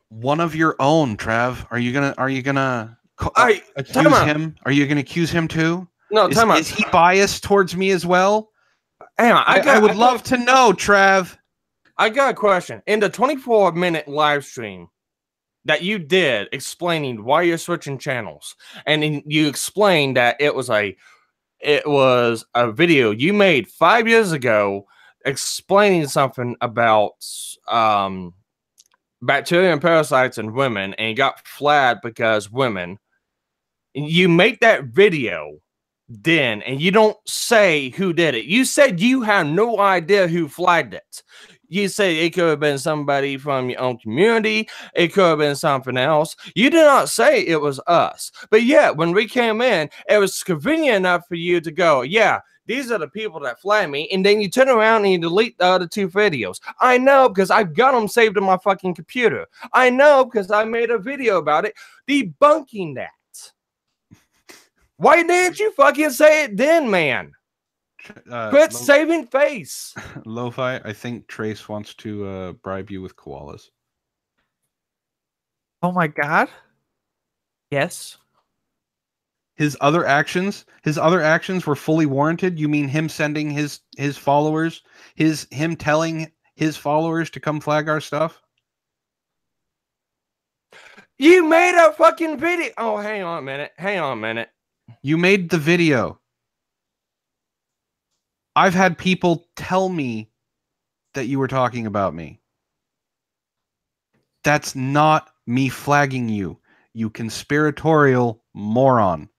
One of your own, Trav. Are you gonna accuse him? Are you gonna accuse him too? No, is he biased towards me as well? Hang on, I would love to know, Trav. I got a question. In the 24-minute live stream that you did explaining why you're switching channels, and you explained that it was a video you made 5 years ago explaining something about bacteria and parasites in women, and it got flagged because women. You make that video then, and you don't say who did it. You said you have no idea who flagged it. You say it could have been somebody from your own community. It could have been something else. You did not say it was us. But yeah, when we came in, it was convenient enough for you to go, yeah, these are the people that flagged me. And then you turn around and you delete the other two videos. I know because I've got them saved on my fucking computer. I know because I made a video about it debunking that. Why didn't you fucking say it then, man? Quit saving face. Lo-Fi, I think Trace wants to bribe you with koalas. Oh my god. Yes. His other actions were fully warranted. You mean him sending his followers, him telling his followers to come flag our stuff? You made a fucking video. Oh, hang on a minute. You made the video. I've had people tell me that you were talking about me. That's not me flagging you, you conspiratorial moron.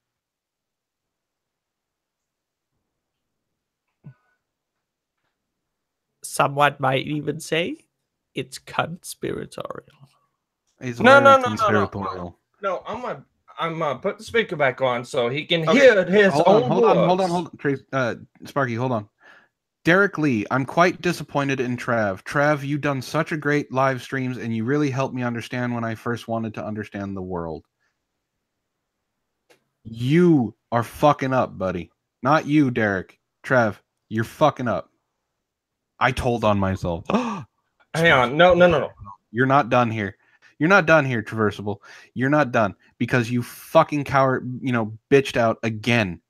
Someone might even say it's conspiratorial. No, I'm gonna put the speaker back on so he can hear his own words. Hold on. Trace, Sparky, hold on. Derek Lee, I'm quite disappointed in Trav. Trav, you've done such a great live streams, and you really helped me understand when I first wanted to understand the world. You are fucking up, buddy. Not you, Derek. Trav, you're fucking up. I told on myself. Hang on. No. You're not done here. You're not done here, Traversable. You're not done because you fucking coward, bitched out again.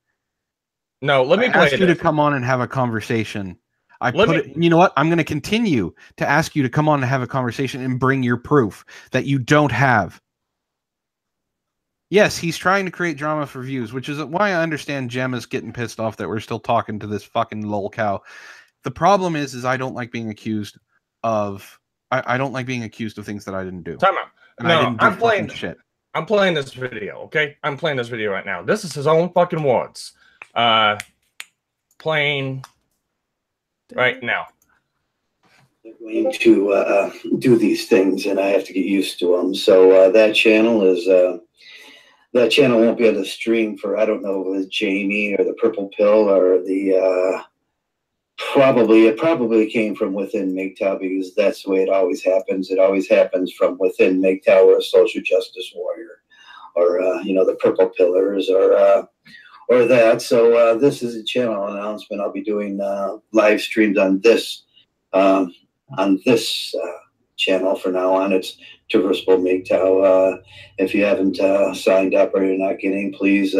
No, let me ask you to come on and have a conversation. You know what? I'm going to continue to ask you to come on and have a conversation and bring your proof that you don't have. Yes, he's trying to create drama for views, which is why I understand Gemma's getting pissed off that we're still talking to this fucking lol cow. The problem is I don't like being accused of. I don't like being accused of things that I didn't do. Time out. And I didn't do fucking shit. I'm playing this video, okay? I'm playing this video right now. This is his own fucking words. Playing right now. I'm going to do these things, and I have to get used to them. So that channel won't be on the stream for, I don't know if it was Jamie or the Purple Pill or the it probably came from within MGTOW, because that's the way it always happens. It always happens from within MGTOW, or a social justice warrior, or the Purple Pillars, or that. So this is a channel announcement. I'll be doing live streams on this channel from now on. It's Traversable MGTOW. If you haven't signed up or you're not getting, please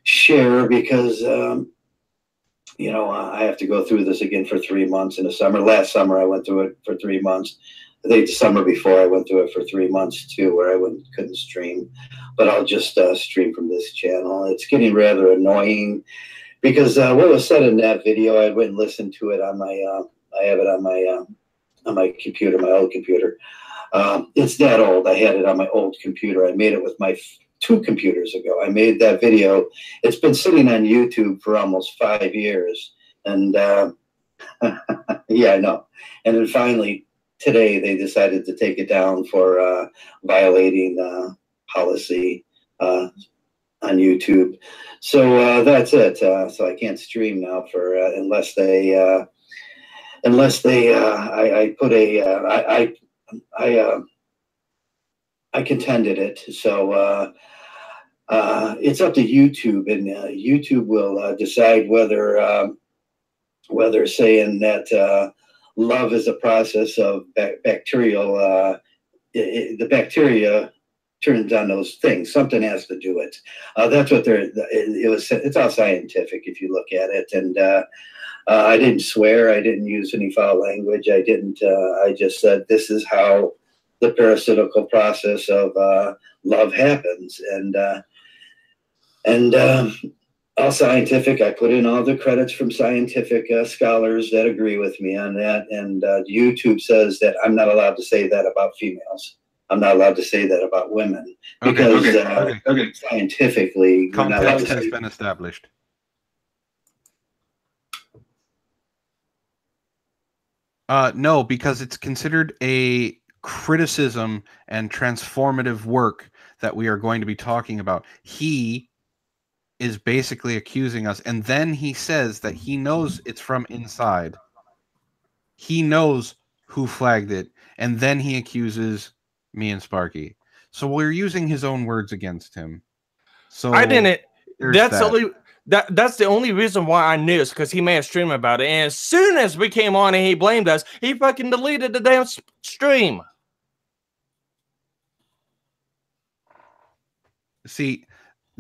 share because, you know, I have to go through this again for 3 months in the summer. Last summer, I went through it for 3 months. I think the summer before, I went through it for 3 months too, where I couldn't stream. But I'll just stream from this channel. It's getting rather annoying because what was said in that video, I went and listened to it on my, I have it on my computer, my old computer. It's that old. I had it on my old computer. I made it with my 2 computers ago. I made that video. It's been sitting on YouTube for almost 5 years. And yeah, I know. And then finally, today, they decided to take it down for violating policy on YouTube. So that's it. So I can't stream now for unless they I put a I contended it. So it's up to YouTube, and YouTube will decide whether saying that love is a process of bacterial, the bacteria turns on those things. Something has to do it. That's what it's all scientific if you look at it. And I didn't swear. I didn't use any foul language. I just said, this is how the parasitical process of love happens. And all scientific. I put in all the credits from scientific scholars that agree with me on that. And YouTube says that I'm not allowed to say that about females. I'm not allowed to say that about women because scientifically, context has been established. No, because it's considered a criticism and transformative work that we are going to be talking about. He is basically accusing us, and then he says that he knows it's from inside. He knows who flagged it, and then he accuses me and Sparky. So we're using his own words against him. So I didn't. That's that. That's the only reason why I knew, is because he made a stream about it. And as soon as we came on and he blamed us, he fucking deleted the damn stream. See,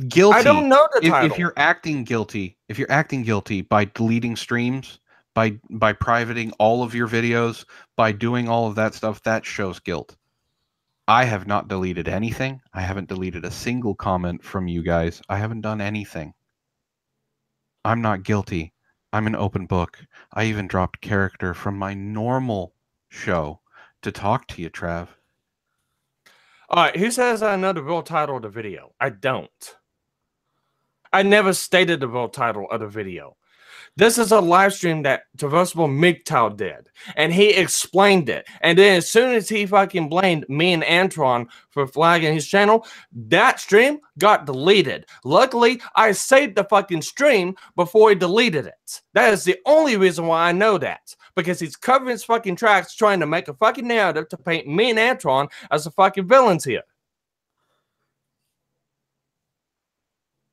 guilty. I don't know the title. If you're acting guilty by deleting streams, by privating all of your videos, by doing all of that stuff, that shows guilt. I have not deleted anything. I haven't deleted a single comment from you guys. I haven't done anything. I'm not guilty. I'm an open book. I even dropped character from my normal show to talk to you, Trav. All right, who says I know the real title of the video? I don't. I never stated the real title of the video. This is a live stream that Traversable MGTOW did, and he explained it. And then as soon as he fucking blamed me and Antron for flagging his channel, that stream got deleted. Luckily, I saved the fucking stream before he deleted it. That is the only reason why I know that. Because he's covering his fucking tracks trying to make a fucking narrative to paint me and Antron as the fucking villains here.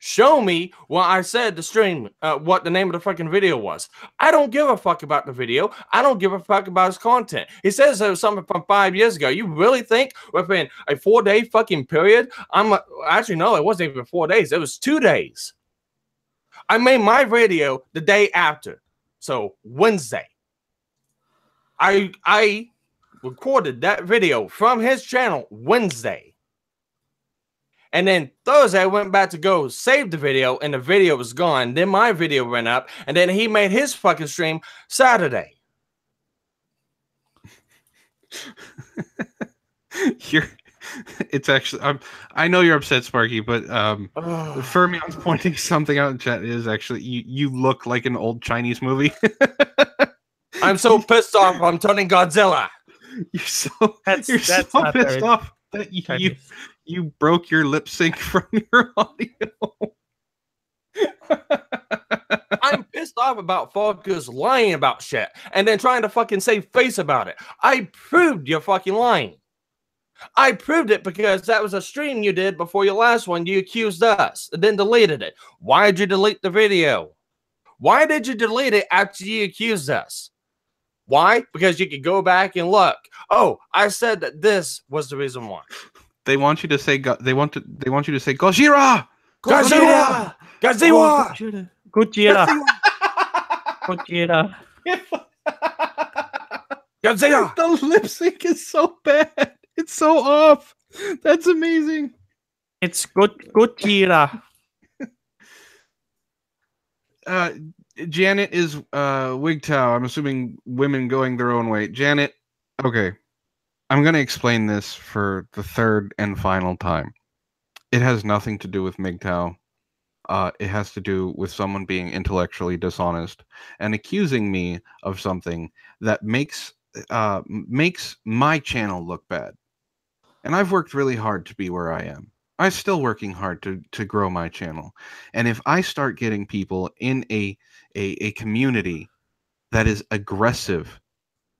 Show me what I said the stream, what the name of the fucking video was. I don't give a fuck about the video. I don't give a fuck about his content. He says it was something from 5 years ago. You really think within a 4-day fucking period? Actually, no, it wasn't even 4 days. It was 2 days. I made my video the day after. So Wednesday. I recorded that video from his channel Wednesday. And then Thursday, I went back to go save the video, and the video was gone. Then my video went up, and then he made his fucking stream Saturday. It's actually, I know you're upset, Sparky, but Fermion's pointing something out in chat. Is actually, you look like an old Chinese movie. I'm so pissed off. I'm turning Godzilla. You're so pissed off that you broke your lip sync from your audio. I'm pissed off about fuckers lying about shit and then trying to fucking save face about it. I proved you're fucking lying. I proved it because that was a stream you did before your last one. You accused us and then deleted it. Why did you delete the video? Why did you delete it after you accused us? Why? Because you could go back and look. Oh, I said that this was the reason why. They want you to say they want you to say Gojira! Gojira! Godzilla! Gojira. Gojira. Godzilla! The lip sync is so bad. It's so off. That's amazing. It's Gojira. Janet is Wigtow. I'm assuming women going their own way. Janet, okay. I'm going to explain this for the third and final time. It has nothing to do with MGTOW. It has to do with someone being intellectually dishonest and accusing me of something that makes my channel look bad. And I've worked really hard to be where I am. I'm still working hard to grow my channel. And if I start getting people in a community that is aggressive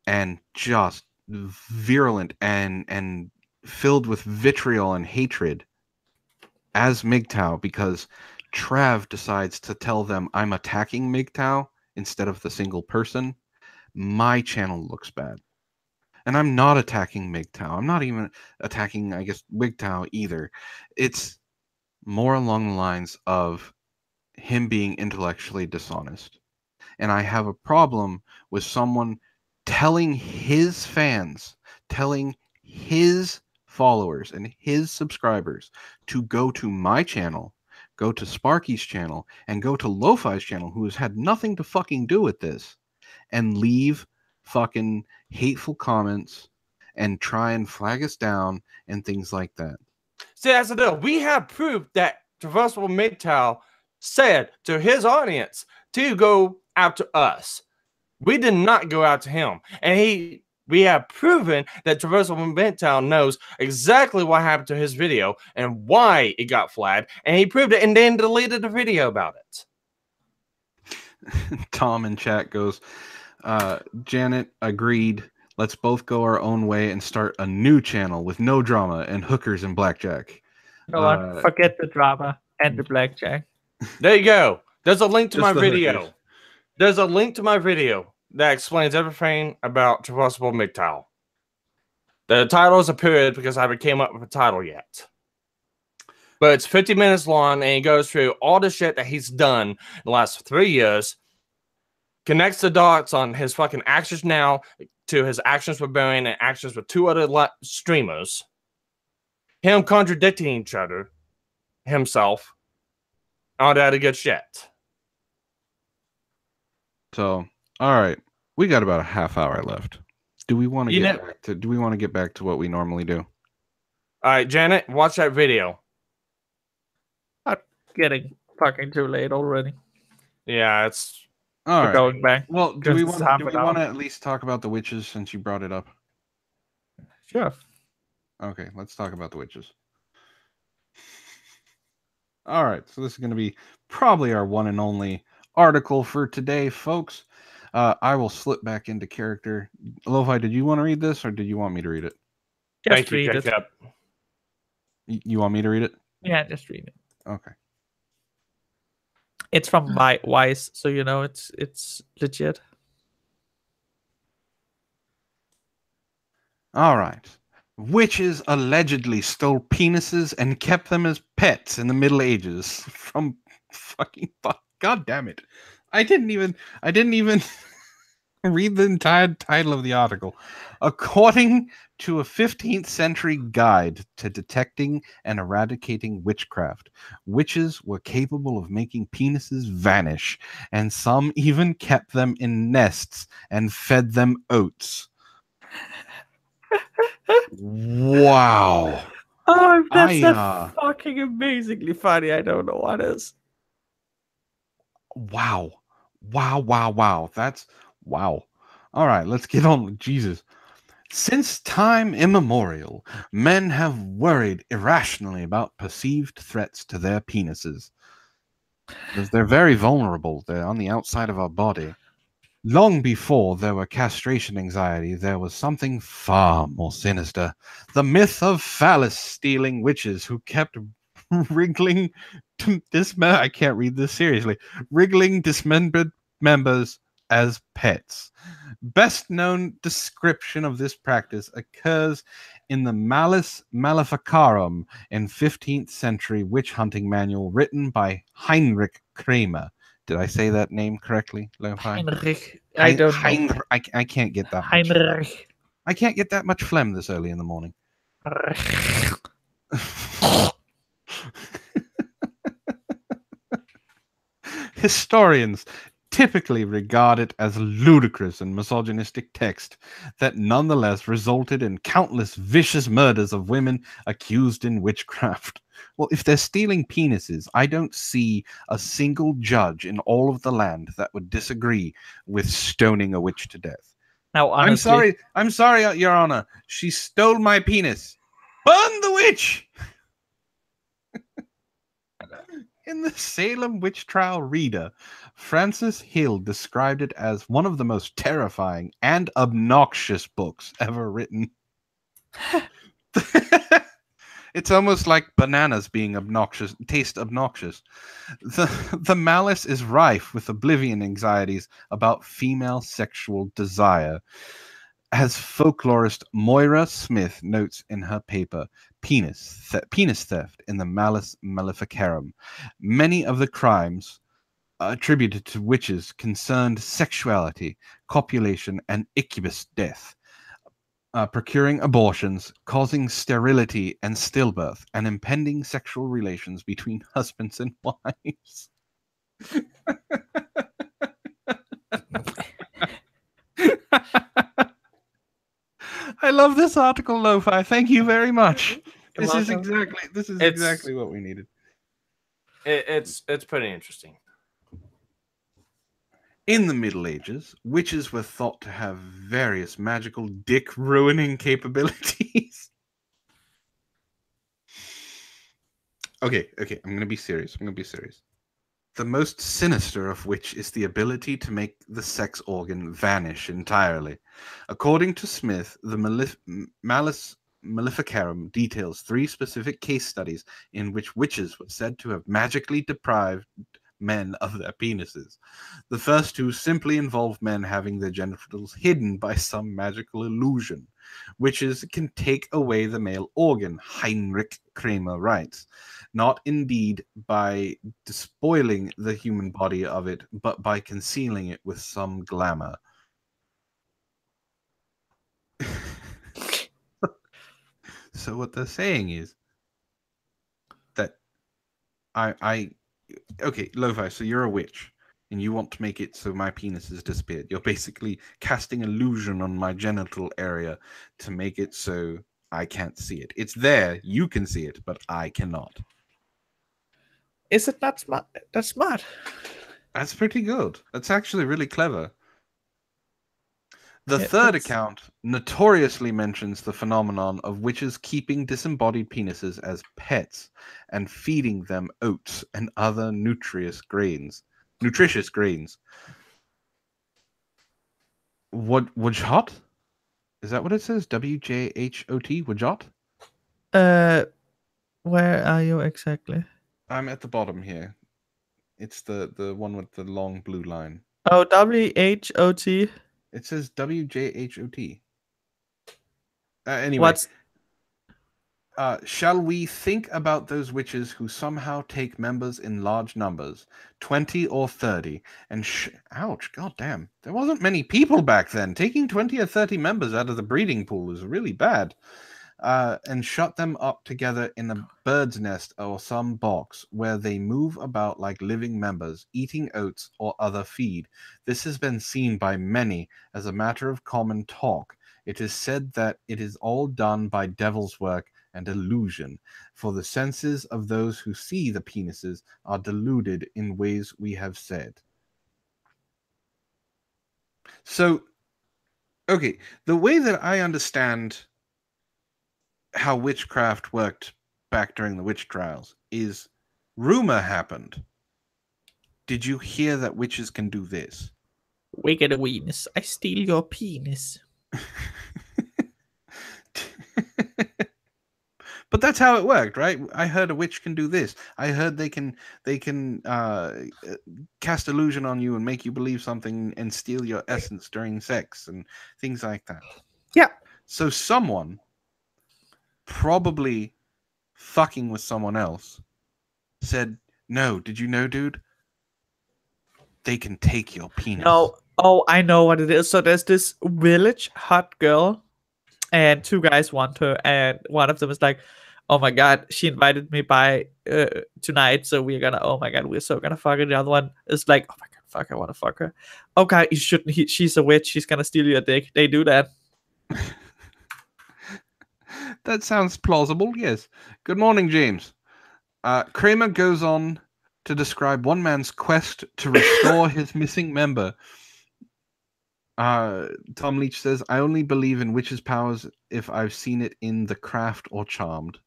and just virulent and filled with vitriol and hatred as MGTOW because Trav decides to tell them I'm attacking MGTOW instead of the single person, my channel looks bad. And I'm not attacking MGTOW. I'm not even attacking, I guess, WGTOW either. It's more along the lines of him being intellectually dishonest. And I have a problem with someone telling his fans, telling his followers and his subscribers to go to my channel, go to Sparky's channel, and go to Lo-Fi's channel, who has had nothing to fucking do with this, and leave fucking hateful comments and try and flag us down and things like that. See, that's the deal. We have proof that Traversable MGTOW said to his audience to go out to us. We did not go out to him. And we have proven that Traversable MGTOW knows exactly what happened to his video and why it got flagged. And he proved it and then deleted the video about it. Tom in chat goes, Janet agreed. Let's both go our own way and start a new channel with no drama and hookers and blackjack. You know what? Forget the drama and the blackjack. There you go. There's a link to Just my the video. hookers. There's a link to my video that explains everything about Traversable MGTOW. The title is a period because I haven't came up with a title yet. But it's 50 minutes long and he goes through all the shit that he's done in the last 3 years. Connects the dots on his fucking actions now to his actions with Barian and actions with 2 other streamers. Him contradicting each other. Himself. All that good shit. So, all right, we got about a half hour left. Do we want to get back to what we normally do? All right, Janet, watch that video. I'm getting fucking too late already. Yeah, it's All We're right. going back. Well, do we want half to an hour. at least talk about the witches since you brought it up? Sure. Okay, let's talk about the witches. All right, so this is going to be probably our one and only article for today, folks. I will slip back into character. Lo-Fi, did you want to read this or did you want me to read it? Just read it. Jacob. You want me to read it? Yeah, just read it. Okay. It's from Wise, so you know it's legit. All right. Witches allegedly stole penises and kept them as pets in the Middle Ages from fucking God damn it. I didn't even read the entire title of the article. According to a 15th century guide to detecting and eradicating witchcraft, witches were capable of making penises vanish, and some even kept them in nests and fed them oats. Wow. Oh, that's not fucking amazingly funny. I don't know what is. Wow. That's wow. All right, let's get on with Jesus. Since time immemorial, men have worried irrationally about perceived threats to their penises. Because they're very vulnerable. They're on the outside of our body. Long before there were castration anxiety, there was something far more sinister. The myth of phallus-stealing witches who kept wriggling I can't read this seriously. Wriggling dismembered members as pets. Best known description of this practice occurs in the Malus Maleficarum in 15th century witch hunting manual written by Heinrich Kramer. Did I say that name correctly, Lo-Fi? Heinrich. I don't know. I can't get that much. Heinrich. I can't get that much phlegm this early in the morning. Historians typically regard it as ludicrous and misogynistic text that nonetheless resulted in countless vicious murders of women accused in witchcraft. Well, if they're stealing penises, I don't see a single judge in all of the land that would disagree with stoning a witch to death. Now, honestly, I'm sorry, Your Honor. She stole my penis. Burn the witch! In the Salem Witch Trial Reader, Francis Hill described it as one of the most terrifying and obnoxious books ever written. It's almost like bananas being obnoxious, taste obnoxious. The malice is rife with oblivion anxieties about female sexual desire. As folklorist Moira Smith notes in her paper, Penis Theft in the Malus Maleficarum, many of the crimes attributed to witches concerned sexuality, copulation, and incubus death, procuring abortions, causing sterility and stillbirth, and impending sexual relations between husbands and wives. I love this article, Lo-Fi. Thank you very much. This is exactly what we needed. It's pretty interesting. In the Middle Ages, witches were thought to have various magical dick-ruining capabilities. Okay, I'm going to be serious. The most sinister of which is the ability to make the sex organ vanish entirely. According to Smith, the Malus Maleficarum details 3 specific case studies in which witches were said to have magically deprived men of their penises. The first 2 simply involve men having their genitals hidden by some magical illusion. Witches can take away the male organ, Heinrich Kramer writes, not indeed by despoiling the human body of it, but by concealing it with some glamour. So what they're saying is that okay, Lo-Fi, so you're a witch, and you want to make it so my penis has disappeared. You're basically casting illusion on my genital area to make it so I can't see it. It's there, you can see it, but I cannot. Is it not smart? That's smart. That's pretty good. That's actually really clever. The third account notoriously mentions the phenomenon of witches keeping disembodied penises as pets and feeding them oats and other nutritious grains. Wajhot? Is that what it says? W-J-H-O-T? Wajhot? Where are you exactly? I'm at the bottom here. It's the one with the long blue line. Oh, W-H-O-T. It says W-J-H-O-T. Anyway. Shall we think about those witches who somehow take members in large numbers, 20 or 30, and ouch, goddamn, there wasn't many people back then. Taking 20 or 30 members out of the breeding pool is really bad. And shut them up together in a bird's nest or some box where they move about like living members, eating oats or other feed. This has been seen by many as a matter of common talk. It is said that it is all done by devil's work and illusion, for the senses of those who see the penises are deluded in ways we have said. So, okay, the way that I understand how witchcraft worked back during the witch trials is rumor happened. Did you hear that witches can do this? Wicked weenus, I steal your penis. But that's how it worked, right? I heard a witch can do this. I heard they can cast illusion on you and make you believe something and steal your essence during sex and things like that. Yeah. So someone probably fucking with someone else said, "No, did you know, dude? They can take your penis." No. Oh, I know what it is. So there's this village hot girl, and two guys want her, and one of them is like, "Oh my god, she invited me by tonight, so we're gonna. Oh my god, we're so gonna fuck her." The other one is like, "Oh my god, fuck, I wanna fuck her." Oh god, you shouldn't. She's a witch. She's gonna steal your dick. They do that. That sounds plausible, yes. Good morning, James. Kramer goes on to describe one man's quest to restore his missing member. Tom Leach says, "I only believe in witches' powers if I've seen it in The Craft or Charmed."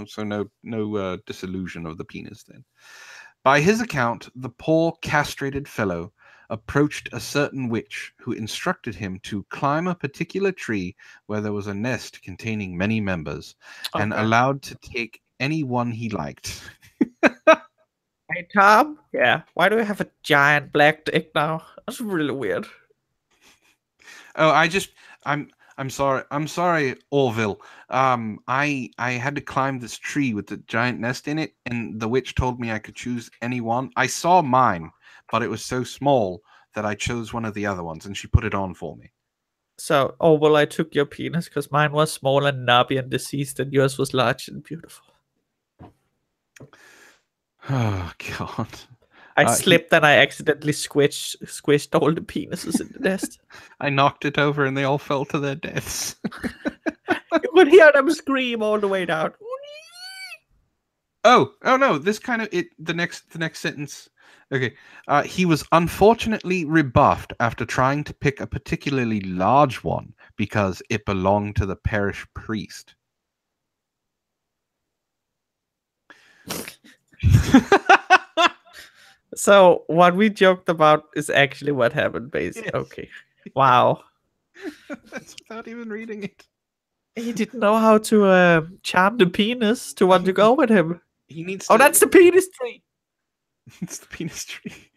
So no disillusion of the penis then. By his account, the poor castrated fellow approached a certain witch who instructed him to climb a particular tree where there was a nest containing many members and Okay. allowed to take any one he liked. Hey Tom. Yeah. Why do we have a giant black dick now? That's really weird. Oh, I'm sorry, Orville. I had to climb this tree with the giant nest in it, and the witch told me I could choose any one. I saw mine, but it was so small that I chose one of the other ones, and she put it on for me. So, oh well, I took your penis because mine was small and knobby and deceased, and yours was large and beautiful. Oh God! I slipped and I accidentally squished all the penises in the nest. I knocked it over, and they all fell to their deaths. You could hear them scream all the way down. Oh no! This kind of the next sentence. Okay. He was unfortunately rebuffed after trying to pick a particularly large one because it belonged to the parish priest. So what we joked about is actually what happened, basically. Yes. Okay. Wow. That's without even reading it. He didn't know how to charm the penis to want to go with him. He needs Oh, to... that's the penis tree. It's the penis tree.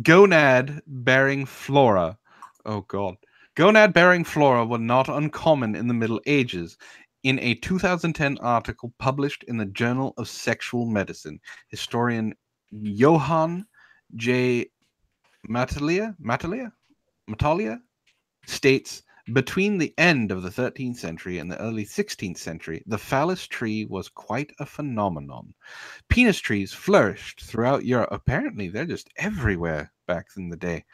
Gonad bearing flora. Oh God. Gonad bearing flora were not uncommon in the Middle Ages. In a 2010 article published in the Journal of Sexual Medicine, historian Johann J. Matalia states, between the end of the 13th century and the early 16th century, the phallus tree was quite a phenomenon. Penis trees flourished throughout Europe. Apparently, they're just everywhere back in the day.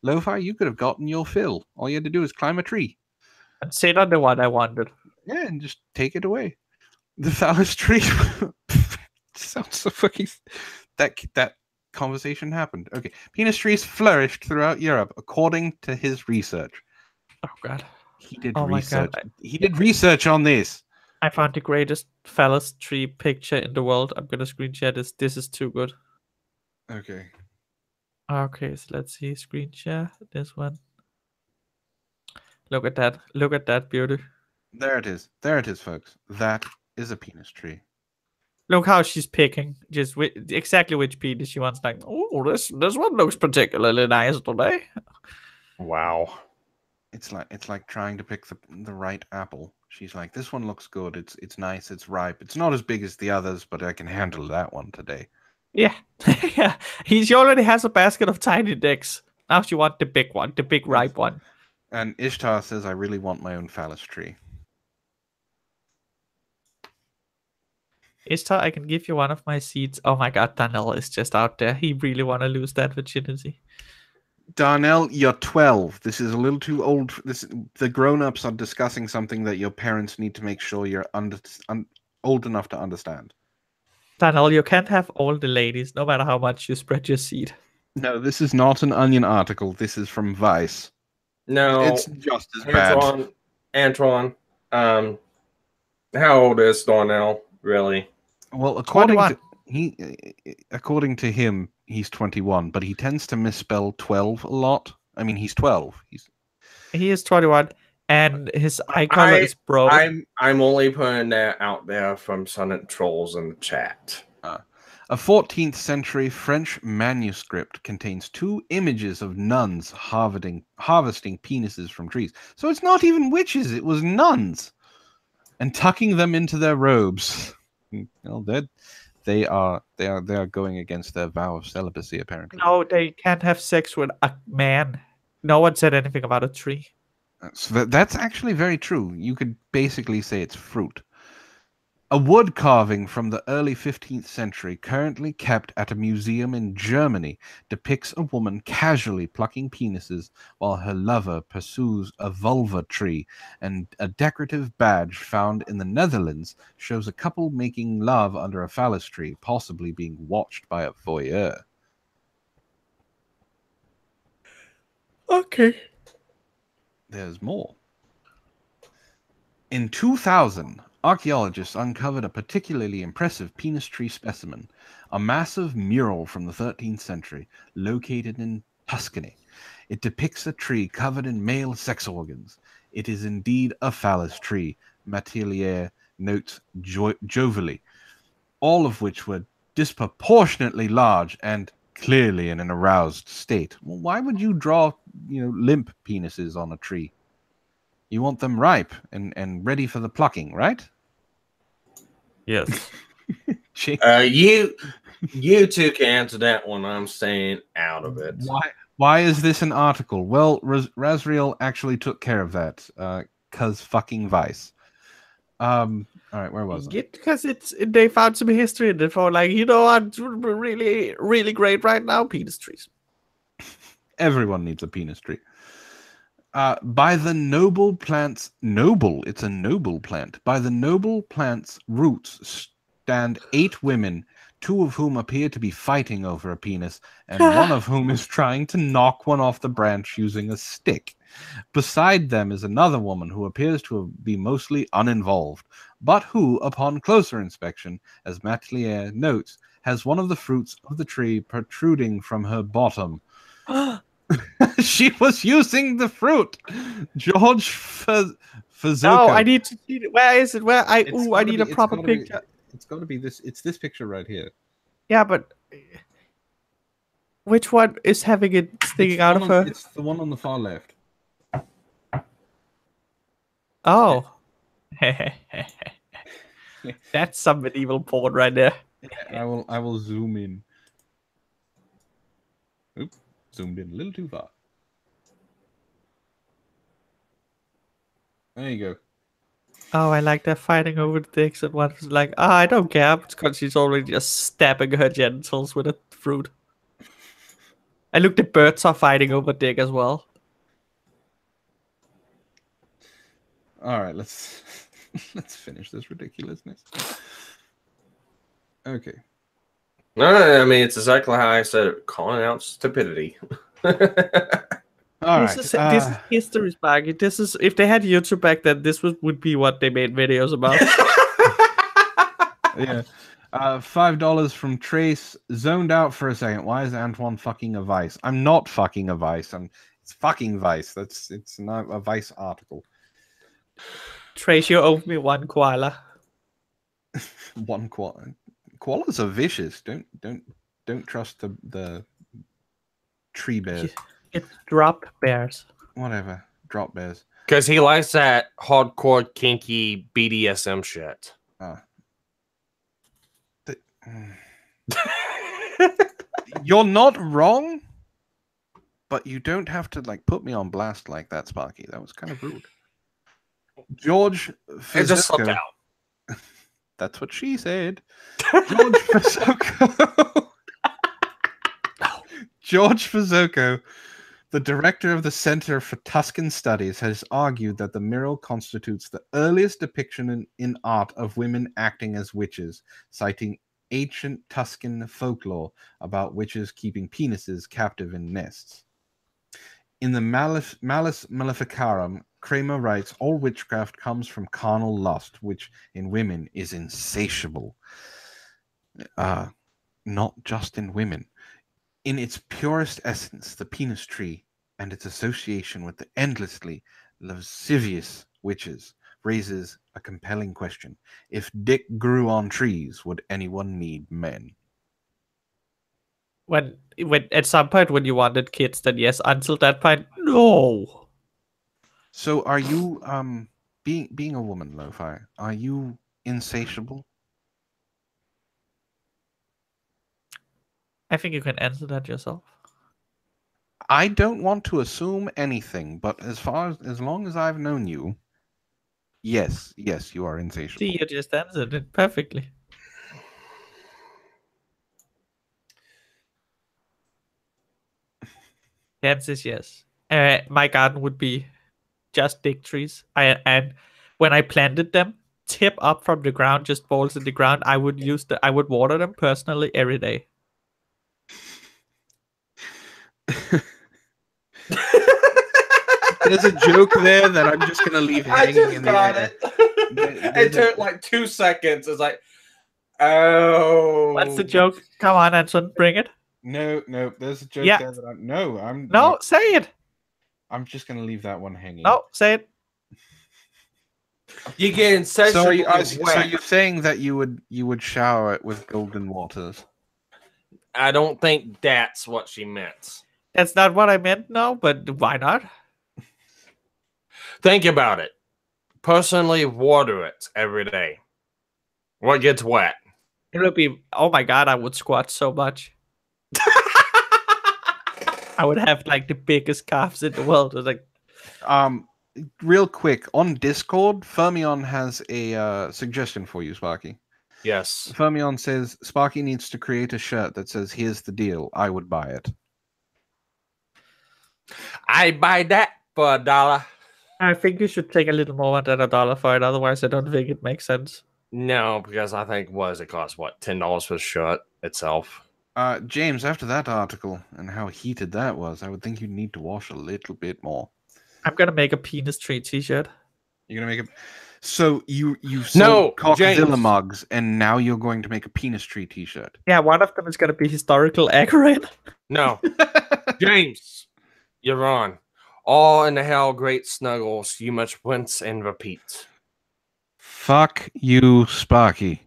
Lo-Fi, you could have gotten your fill. All you had to do is climb a tree. And sit on the one I wanted. Yeah, and just take it away. The phallus tree sounds so fucking... That conversation happened. Okay. Penis trees flourished throughout Europe, according to his research. Oh God. He did Oh my research. God. He did research on this. I found the greatest phallus tree picture in the world. I'm gonna screen share this. This is too good. Okay. Okay, so let's see. Screen share this one. Look at that. Look at that beauty. There it is. There it is, folks. That is a penis tree. Look how she's picking. Just exactly which penis she wants. Like, oh, this one looks particularly nice today. Wow. It's like trying to pick the right apple. She's like, this one looks good. It's nice. It's ripe. It's not as big as the others, but I can handle that one today. Yeah. Yeah. She already has a basket of tiny dicks. Now she wants the big one, the big ripe one. And Ishtar says, I really want my own phallus tree. Ishtar, I can give you one of my seeds. Oh my God, Daniel is just out there. He really want to lose that virginity. Darnell, you're 12. This is a little too old. The grown-ups are discussing something that your parents need to make sure you're old enough to understand. Daniel, you can't have all the ladies, no matter how much you spread your seed. No, this is not an Onion article. This is from Vice. No, It's just as bad. Antoine, how old is Darnell, really? Well, according to him, he's 21, but he tends to misspell 12 a lot. I mean, he's 12. He is 21, And his eye color is brown. I'm only putting that out there from Sonnet Trolls in the chat. A 14th century French manuscript contains 2 images of nuns harvesting penises from trees. So it's not even witches, it was nuns. And tucking them into their robes. Well, they are going against their vow of celibacy, apparently. No, they can't have sex with a man. No one said anything about a tree. So that's actually very true. You could basically say it's fruit. A wood carving from the early 15th century, currently kept at a museum in Germany, depicts a woman casually plucking penises while her lover pursues a vulva tree, and a decorative badge found in the Netherlands shows a couple making love under a phallus tree, possibly being watched by a voyeur. Okay. There's more. In 2000, archaeologists uncovered a particularly impressive penis tree specimen, a massive mural from the 13th century located in Tuscany. It depicts a tree covered in male sex organs. It is indeed a phallus tree, Matelier notes jovially, all of which were disproportionately large and clearly in an aroused state. Well, why would you draw, limp penises on a tree? You want them ripe and ready for the plucking, right? Yes. You two can answer that one. I'm staying out of it. Why is this an article? Well, Razriel actually took care of that, cause fucking Vice. All right, where was I? Because they found some history in it for what's really, really great right now? Penis trees. Everyone needs a penis tree. By the noble plant's it's a noble plant. By the noble plant's roots stand 8 women, 2 of whom appear to be fighting over a penis, and one of whom is trying to knock one off the branch using a stick. Beside them is another woman who appears to be mostly uninvolved, but who, upon closer inspection, as Matelier notes, has one of the fruits of the tree protruding from her bottom. She was using the fruit. George Fazoko. No, I need to see it. Where is it? I need a proper picture. It's got to be this. It's this picture right here. Yeah, but which one is having it sticking out of her? It's the one on the far left. Oh. That's some medieval porn right there. I will zoom in. Oops. Zoomed in a little too far. There you go. Oh, I like that fighting over the dicks, and one was like, I don't care, because she's already just stabbing her genitals with a fruit. And look, the birds are fighting over dick as well. All right, let's finish this ridiculousness. Okay. No, I mean, it's exactly how I said it, calling out stupidity. All right. This is history, Sparky. This is, if they had YouTube back then, this would be what they made videos about. Yeah. $5 from Trace. Zoned out for a second. Why is Antoine fucking a Vice? I'm not fucking a Vice. It's fucking Vice. It's not a Vice article. Trace, you owe me 1 koala. 1 koala. Koalas are vicious. Don't trust the tree bears. It's drop bears. Whatever. Drop bears. Because he likes that hardcore, kinky BDSM shit. You're not wrong, but you don't have to put me on blast like that, Sparky. That was kind of rude. George It just slipped out. That's what she said. George Fazoko. George Fazoko, the director of the Center for Tuscan Studies, has argued that the mural constitutes the earliest depiction in art of women acting as witches, citing ancient Tuscan folklore about witches keeping penises captive in nests. In the Malus Maleficarum, Kramer writes, all witchcraft comes from carnal lust, which in women is insatiable. Not just in women. In its purest essence, the penis tree and its association with the endlessly lascivious witches raises a compelling question. If dick grew on trees, would anyone need men? When at some point when you wanted kids, then yes. Until that point, no. So are you being a woman, Lo-Fi, are you insatiable? I think you can answer that yourself. I don't want to assume anything, but as long as I've known you, yes, you are insatiable. See, you just answered it perfectly. The answer is yes. My garden would be just big trees. And when I planted them, tip up from the ground, just balls in the ground, I would water them personally every day. There's a joke there that I'm just gonna leave hanging in the air. It took like 2 seconds. It's like, oh. What's the joke? Come on, Anson, bring it. No, there's a joke Yeah. there that I'm No, say it. I'm just gonna leave that one hanging. No, say it. You get insatiable. So you're saying that you would shower it with golden waters? I don't think that's what she meant. That's not what I meant, no, but why not? Think about it. Personally, water it every day. What gets wet? It would be, oh my god, I would squat so much. I would have like the biggest calves in the world. It's like, real quick, on Discord, Fermion has a suggestion for you, Sparky. Yes. Fermion says Sparky needs to create a shirt that says, "Here's the deal, I would buy it." I buy that for $1. I think you should take a little more than $1 for it. Otherwise, I don't think it makes sense. No, because I think it cost $10 for the shirt itself. James, after that article and how heated that was, I would think you need to wash a little bit more. I'm gonna make a penis tree T-shirt. You're gonna make a. So you sold Cockzilla James. mugs, and now you're going to make a penis tree T-shirt. Yeah, one of them is gonna be historical accurate. No. James, you're wrong. All in the hell great snuggles, you must rinse and repeat. Fuck you, Sparky.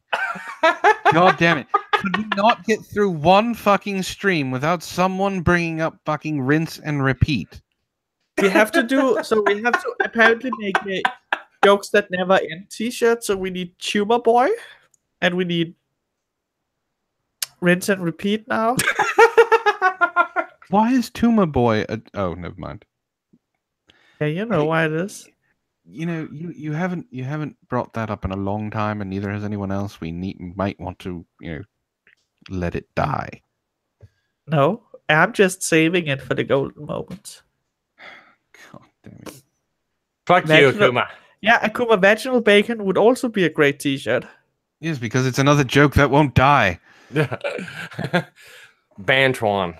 God damn it. Could we not get through one fucking stream without someone bringing up fucking rinse and repeat? We have to apparently make jokes that never end T-shirts. So we need Tumor Boy, and we need rinse and repeat now. Why is Tumor Boy oh, never mind. Yeah, you know why it is. You know, you haven't brought that up in a long time, and neither has anyone else. We might want to, let it die. No, I'm just saving it for the golden moments. God damn it. Fuck you, Akuma. Yeah, Akuma Vaginal Bacon would also be a great T-shirt. Yes, because it's another joke that won't die. Bantron.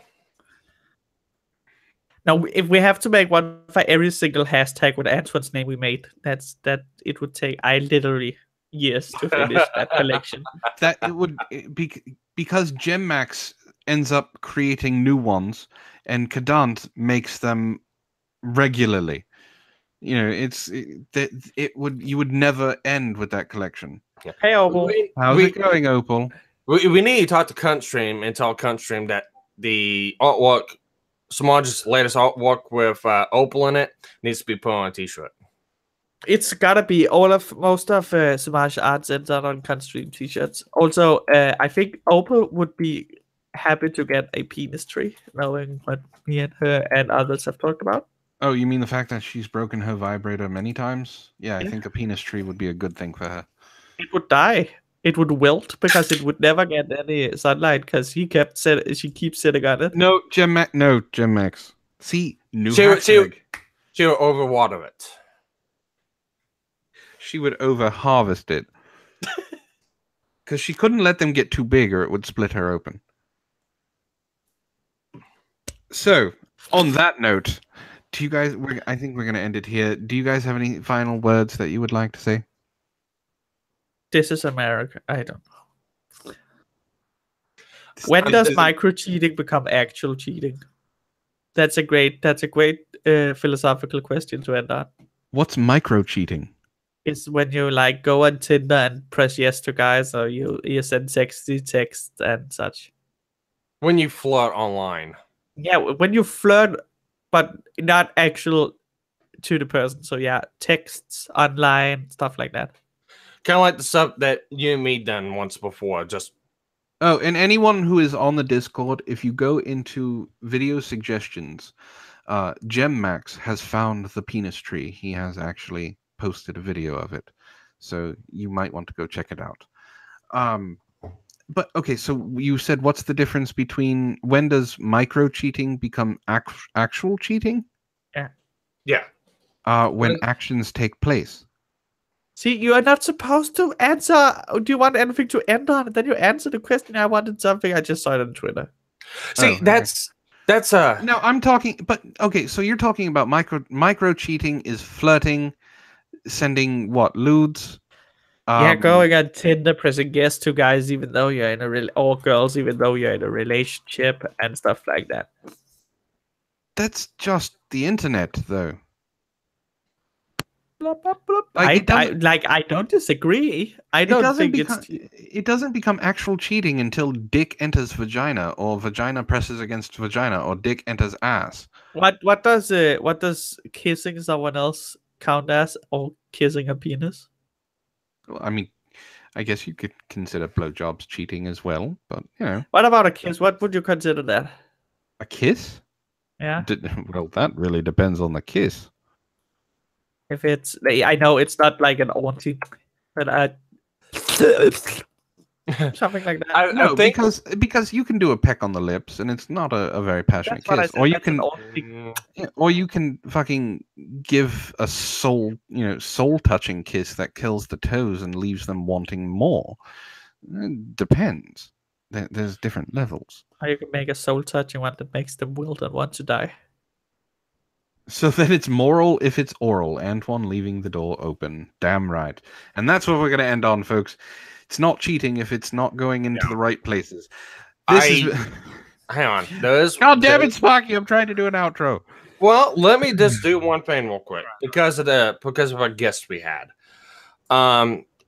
Now, if we have to make one for every single hashtag with Antoine's name we made, it would take literally years to finish that collection. That it would be because Gemmax ends up creating new ones, and Kadant makes them regularly. You would never end with that collection. Hey, Opal. How's it going, Opal? We need to talk to Cuntstream and tell Cuntstream that the artwork, Samaj's latest artwork with Opal in it, needs to be put on a T-shirt. It's gotta be most of Samaj art ends out on Cuntstream T-shirts. Also, I think Opal would be happy to get a penis tree, knowing what me and her and others have talked about. Oh, you mean the fact that she's broken her vibrator many times? Yeah, I think a penis tree would be a good thing for her. It would die. It would wilt because it would never get any sunlight because she keeps sitting on it. No, Gemmax. See, She would overwater it. She would over-harvest it. Because she couldn't let them get too big or it would split her open. So, on that note, do you guys... I think we're going to end it here. Do you guys have any final words that you would like to say? This is America. I don't know. When does micro cheating become actual cheating? That's a great philosophical question to end on. What's micro cheating? It's when you like go on Tinder and press yes to guys, or you send sexy texts and such. When you flirt online. Yeah, when you flirt, but not actual to the person. So yeah, texts online, stuff like that. Kind of like the stuff that you and me done once before. Just Oh, and anyone who is on the Discord, if you go into video suggestions, Gem Max has found the penis tree. He has actually posted a video of it, so you might want to go check it out. But okay, so you said what's the difference between when does micro cheating become actual cheating? yeah. When actions take place. See, you are not supposed to answer. Do you want anything to end on? Then you answer the question. I wanted something. I just saw it on Twitter. See, okay. that's No, I'm talking, but okay, so you're talking about micro cheating is flirting, sending what, lewds? Yeah, going on Tinder, pressing yes to guys, even though you're in a or girls, even though you're in a relationship and stuff like that. That's just the internet, though. Blah, blah, blah. Like, I don't disagree. I don't think it doesn't become actual cheating until dick enters vagina, or vagina presses against vagina, or dick enters ass. What does kissing someone else count as, or kissing a penis? Well, I mean, I guess you could consider blowjobs cheating as well, but you know. What about a kiss? What would you consider that? A kiss? Yeah. Well, that really depends on the kiss. If it's, I know it's not like an auntie, but something like that. No, because you can do a peck on the lips, and it's not a very passionate kiss. Or you can fucking give a soul touching kiss that kills the toes and leaves them wanting more. It depends. There's different levels. Or you can make a soul touching one that makes them wilt and want to die. So then it's moral if it's oral. Antoine leaving the door open. Damn right. And that's what we're going to end on, folks. It's not cheating if it's not going into the right places. Hang on. God damn it, Sparky! I'm trying to do an outro. Well, let me just do one thing real quick because of our guest we had.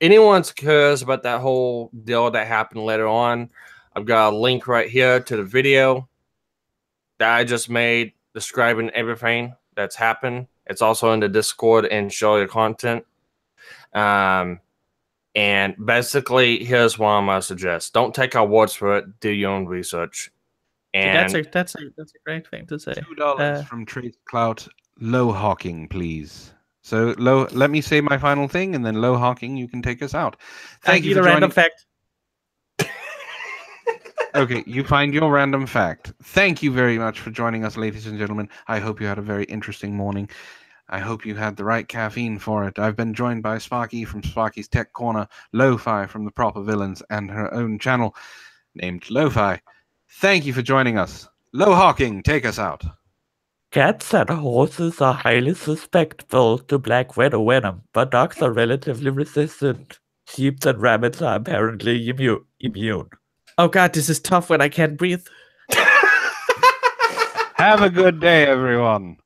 Anyone's curious about that whole deal that happened later on? I've got a link right here to the video that I just made describing everything that's happened. It's also in the Discord and show your content. And basically, here's what I'm gonna suggest: don't take our words for it. Do your own research. And that's a great thing to say. $2 from Trace Clout. Low Hawking, please. So let me say my final thing, and then Low Hawking, you can take us out. Thank you for joining. Random fact. Okay, you find your random fact. Thank you very much for joining us, ladies and gentlemen. I hope you had a very interesting morning. I hope you had the right caffeine for it. I've been joined by Sparky from Sparky's Tech Corner, Lo-Fi from The Proper Villains, and her own channel named Lo-Fi. Thank you for joining us. Low Hawking, take us out. Cats and horses are highly susceptible to black widow venom, but dogs are relatively resistant. Sheep and rabbits are apparently immune. Oh god, this is tough when I can't breathe. Have a good day, everyone.